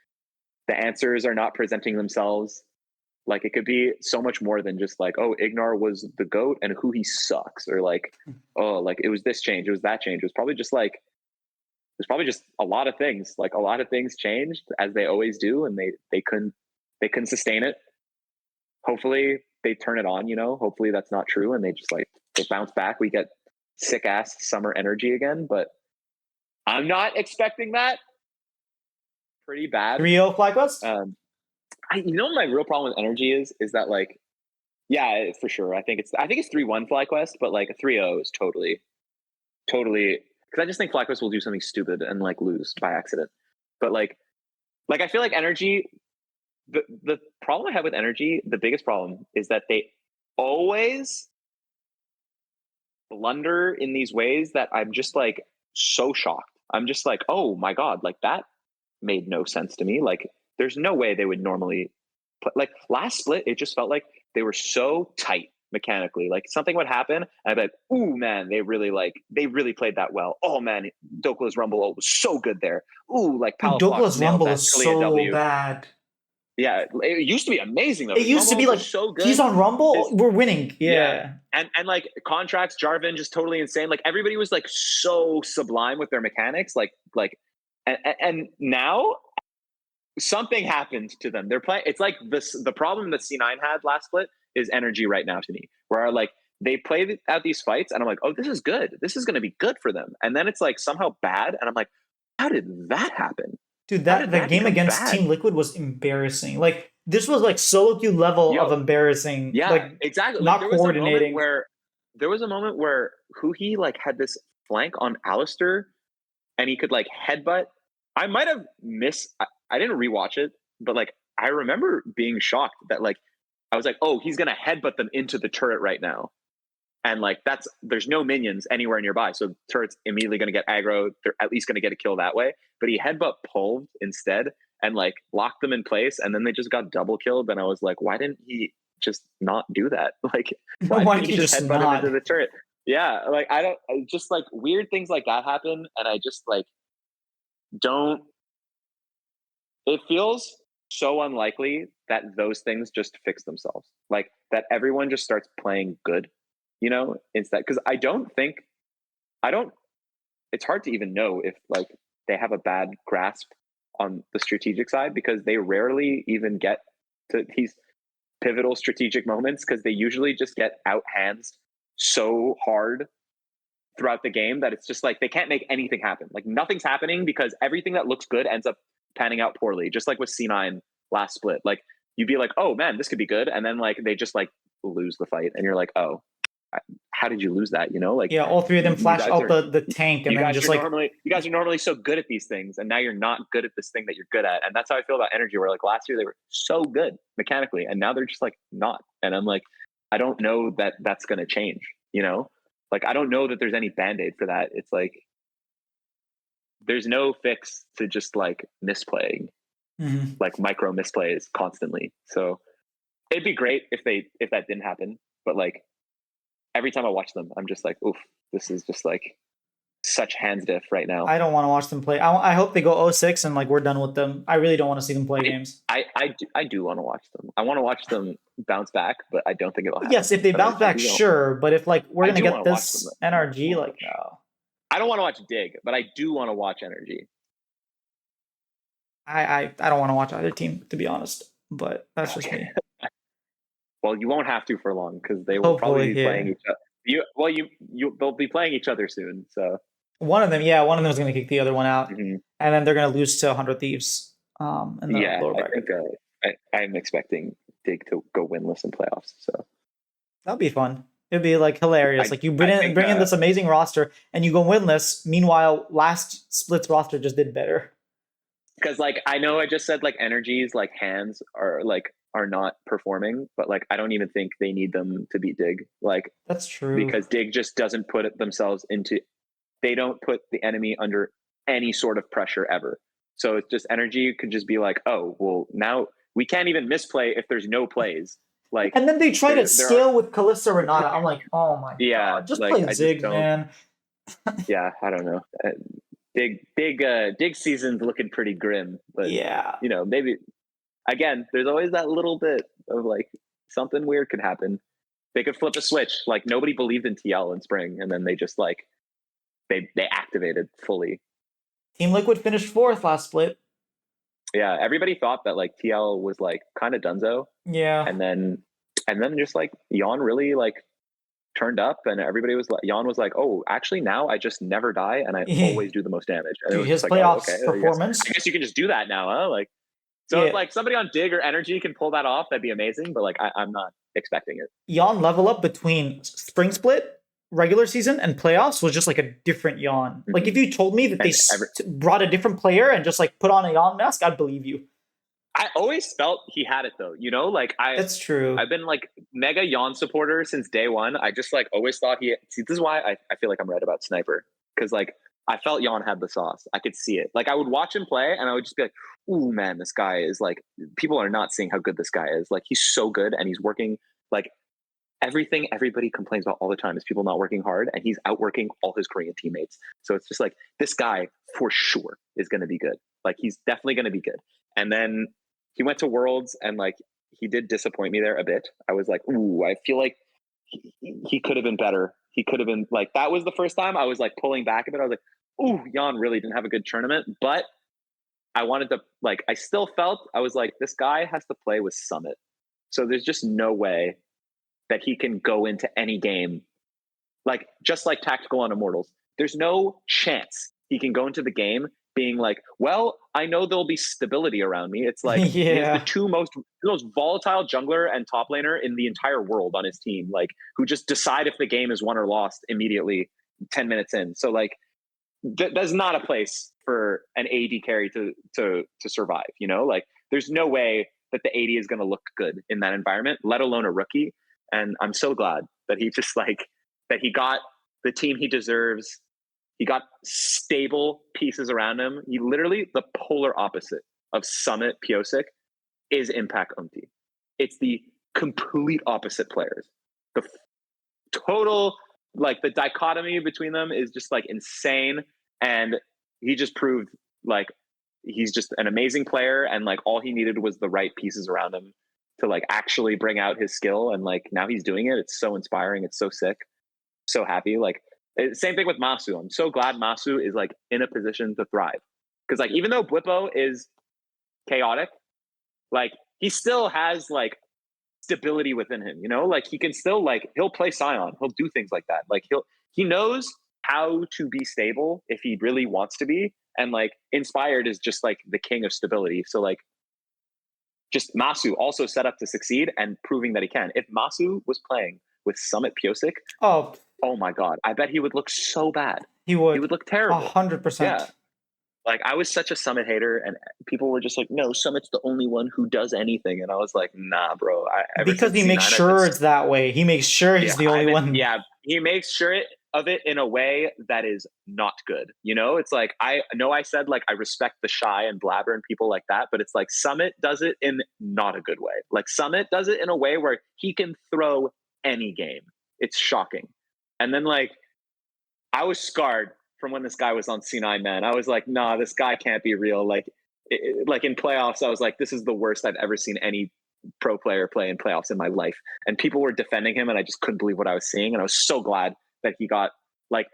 the answers are not presenting themselves. Like it could be so much more than just like, oh, Ignar was the GOAT and who he sucks, or like, oh, like it was this change, it was that change. It was probably just like, there's probably just a lot of things. Like a lot of things changed, as they always do, and they couldn't sustain it. Hopefully they turn it on, you know, hopefully that's not true. And they just like, they bounce back. We get sick ass summer energy again, but I'm not expecting that. Pretty bad. 3-0 FlyQuest? You know, my real problem with energy is that like, yeah, for sure. I think it's 3-1 FlyQuest, but like a 3-0 is totally, because I just think FlyQuest will do something stupid and like lose by accident. But like I feel like energy, the problem I have with energy, the biggest problem is that they always blunder in these ways that I'm just like so shocked. I'm just like, oh my god, like that made no sense to me. Like there's no way they would normally play. Like last split, it just felt like they were so tight mechanically. Like something would happen and I'd be like, ooh man, they really played that well. Oh man, Dokka's Rumble was so good there. Ooh, like Dokka's Rumble is so bad. Yeah, it used to be amazing though. It used to be like, so good. He's on Rumble, we're winning. Yeah. And like contracts, Jarvan just totally insane. Like everybody was like so sublime with their mechanics. And now something happened to them. They're playing. It's like the problem that C9 had last split is energy right now to me, where like they play out these fights and I'm like, oh, this is good. This is going to be good for them. And then it's like somehow bad. And I'm like, how did that happen? Dude, that game against Team Liquid was embarrassing. Like this was like solo queue level of embarrassing. Yeah, like, exactly. Not coordinating. There was a moment where Huhi like had this flank on Alistar, and he could like headbutt. I might have missed. I didn't rewatch it, but like I remember being shocked that like I was like, oh, he's gonna headbutt them into the turret right now. And like there's no minions anywhere nearby, so turret's immediately going to get aggro. They're at least going to get a kill that way. But he headbutt pulled instead and like locked them in place, and then they just got double killed. And I was like, why didn't he just not do that? Like, why didn't he just headbutt him into the turret? Yeah, like I just like weird things like that happen, and I just like don't. It feels so unlikely that those things just fix themselves. Like that everyone just starts playing good. You know, instead, because I don't, it's hard to even know if like they have a bad grasp on the strategic side, because they rarely even get to these pivotal strategic moments, because they usually just get out hands so hard throughout the game that it's just like they can't make anything happen. Like nothing's happening because everything that looks good ends up panning out poorly. Just like with C9 last split, like you'd be like, oh man, this could be good, and then like they just like lose the fight, and you're like, oh, how did you lose that? You know, like Yeah, all three of them flash out the tank, and then just like you guys are normally so good at these things, and now you're not good at this thing that you're good at, and that's how I feel about Energy. Where like last year they were so good mechanically, and now they're just like not, and I'm like, I don't know that that's going to change. You know, like I don't know that there's any band-aid for that. It's like there's no fix to just like misplaying, like micro misplays constantly. So it'd be great if that didn't happen, but like every time I watch them, I'm just like, oof, this is just like such hands diff right now. I don't want to watch them play. I hope they go 0-6 and like we're done with them. I really don't want to see them play games. I do want to watch them. I want to watch them bounce back, but I don't think it'll happen. Yes, if they bounce back, sure. But if like we're gonna get this NRG, like no. I don't want to watch Dig, but I do want to watch Energy. I don't want to watch either team, to be honest. But that's just me. Well, you won't have to for long because they will probably be playing each other. They'll be playing each other soon. So one of them is going to kick the other one out, and then they're going to lose to 100 Thieves. In the lower bracket. I think I'm expecting Dig to go winless in playoffs. So that'd be fun. It'd be like hilarious. Like you bring in this amazing roster and you go winless. Meanwhile, last split's roster just did better. Because like I know I just said like Energy's like hands are not performing, but like I don't even think they need them to beat Dig. Like that's true, because Dig just doesn't put themselves into. They don't put the enemy under any sort of pressure ever. So it's just Energy could just be like, oh well, now we can't even misplay if there's no plays. Like, and then they try to scale with Kalista Renata. I'm like, oh my god, just like, play Ziggs, man. Yeah, I don't know. Dig season's looking pretty grim, but yeah, you know, maybe again, there's always that little bit of like something weird could happen. They could flip a switch. Like nobody believed in TL in spring, and then they just like they activated fully. Team Liquid finished 4th last split. Yeah, everybody thought that like TL was like kind of dunzo. Yeah, and then just like Yeon really like turned up, and everybody was like, Yeon was like, oh, actually now I just never die, and I always do the most damage. And dude, his playoffs performance. I guess you can just do that now, huh? Like, so if like somebody on Dig or Energy can pull that off, that'd be amazing. But like, I'm not expecting it. Yeon level up between spring split, regular season, and playoffs was just like a different Yeon. Like if you told me that they brought a different player and just like put on a Yeon mask, I'd believe you. I always felt he had it though, you know, like that's true. I've been like mega Yeon supporter since day one. I just like always thought this is why I feel like I'm right about Sniper. Cause like I felt Yeon had the sauce. I could see it. Like I would watch him play and I would just be like, ooh man, this guy is like, people are not seeing how good this guy is. Like he's so good and he's working like everything everybody complains about all the time is people not working hard, and he's outworking all his Korean teammates. So it's just like this guy for sure is going to be good. Like he's definitely going to be good. And then he went to Worlds and like he did disappoint me there a bit. I was like, ooh, I feel like he could have been better. He could have been like, that was the first time I was like pulling back a bit. I was like, ooh, Yeon really didn't have a good tournament, but I wanted to like, I still felt, I was like, this guy has to play with Summit. So there's just no way that he can go into any game, like just like Tactical on Immortals. There's no chance he can go into the game being like, well, I know there'll be stability around me. It's like he has the most volatile jungler and top laner in the entire world on his team, like who just decide if the game is won or lost immediately 10 minutes in. So like that's not a place for an AD carry to survive, you know? Like there's no way that the AD is going to look good in that environment, let alone a rookie. And I'm so glad that he just like that he got the team he deserves. He got stable pieces around him. He literally, the polar opposite of Summit Pyosik is Impact Umti. It's the complete opposite players. The total, like the dichotomy between them is just like insane. And he just proved like he's just an amazing player. And like all he needed was the right pieces around him to like actually bring out his skill. And like now he's doing it. It's so inspiring. It's so sick. So happy. Like same thing with Masu. I'm so glad Masu is like in a position to thrive. Because like even though Blippo is chaotic, like he still has like stability within him, you know, like he can still like he'll play Scion, he'll do things like that. Like he knows how to be stable if he really wants to be. And like Inspired is just like the king of stability. So like just Masu also set up to succeed and proving that he can. If Masu was playing with Summit Pyosik, Oh, oh my god, I bet he would look so bad. he would. He would look terrible. 100%. Yeah. Like I was such a Summit hater, and people were just like, "No, Summit's the only one who does anything," and I was like, "Nah, bro." Because he makes sure it's that way. He makes sure he's the only one. Yeah, he makes sure of it in a way that is not good. You know, it's like I know I said like I respect the Shy and Blabber and people like that, but it's like Summit does it in not a good way. Like Summit does it in a way where he can throw any game. It's shocking. And then like I was scarred from when this guy was on C9, man. I was like, nah, this guy can't be real. Like in playoffs, I was like, this is the worst I've ever seen any pro player play in playoffs in my life. And people were defending him, and I just couldn't believe what I was seeing. And I was so glad that he got like,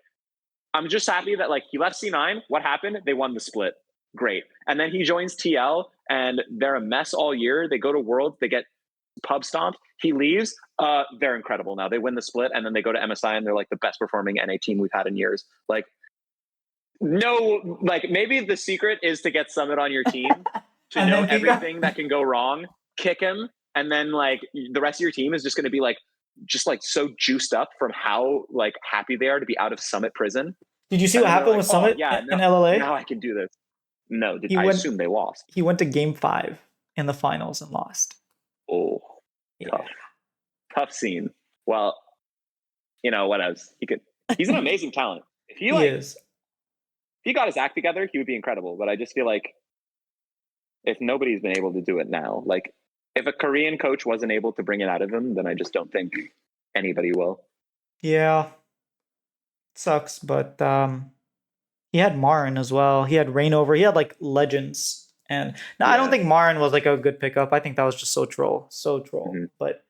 I'm just happy that like he left C9. What happened? They won the split. Great. And then he joins TL, and they're a mess all year. They go to Worlds, they get pub stomped. He leaves. They're incredible now. They win the split, and then they go to MSI, and they're like the best performing NA team we've had in years. Like, no, like maybe the secret is to get Summit on your team to know everything that can go wrong, kick him, and then like the rest of your team is just going to be like just like so juiced up from how like happy they are to be out of Summit prison. Did you see what happened with Summit in LLA? Now I can do this. No, I assume they lost. He went to Game 5 in the finals and lost. Oh, yeah. Tough scene. Well, you know what else? He's an amazing talent. If he is. If he got his act together, he would be incredible. But I just feel like if nobody's been able to do it now, like if a Korean coach wasn't able to bring it out of him, then I just don't think anybody will. Yeah. Sucks, but he had Marin as well. He had Rainover. He had like legends. And now I don't think Marin was like a good pickup. I think that was just so troll. Mm-hmm. But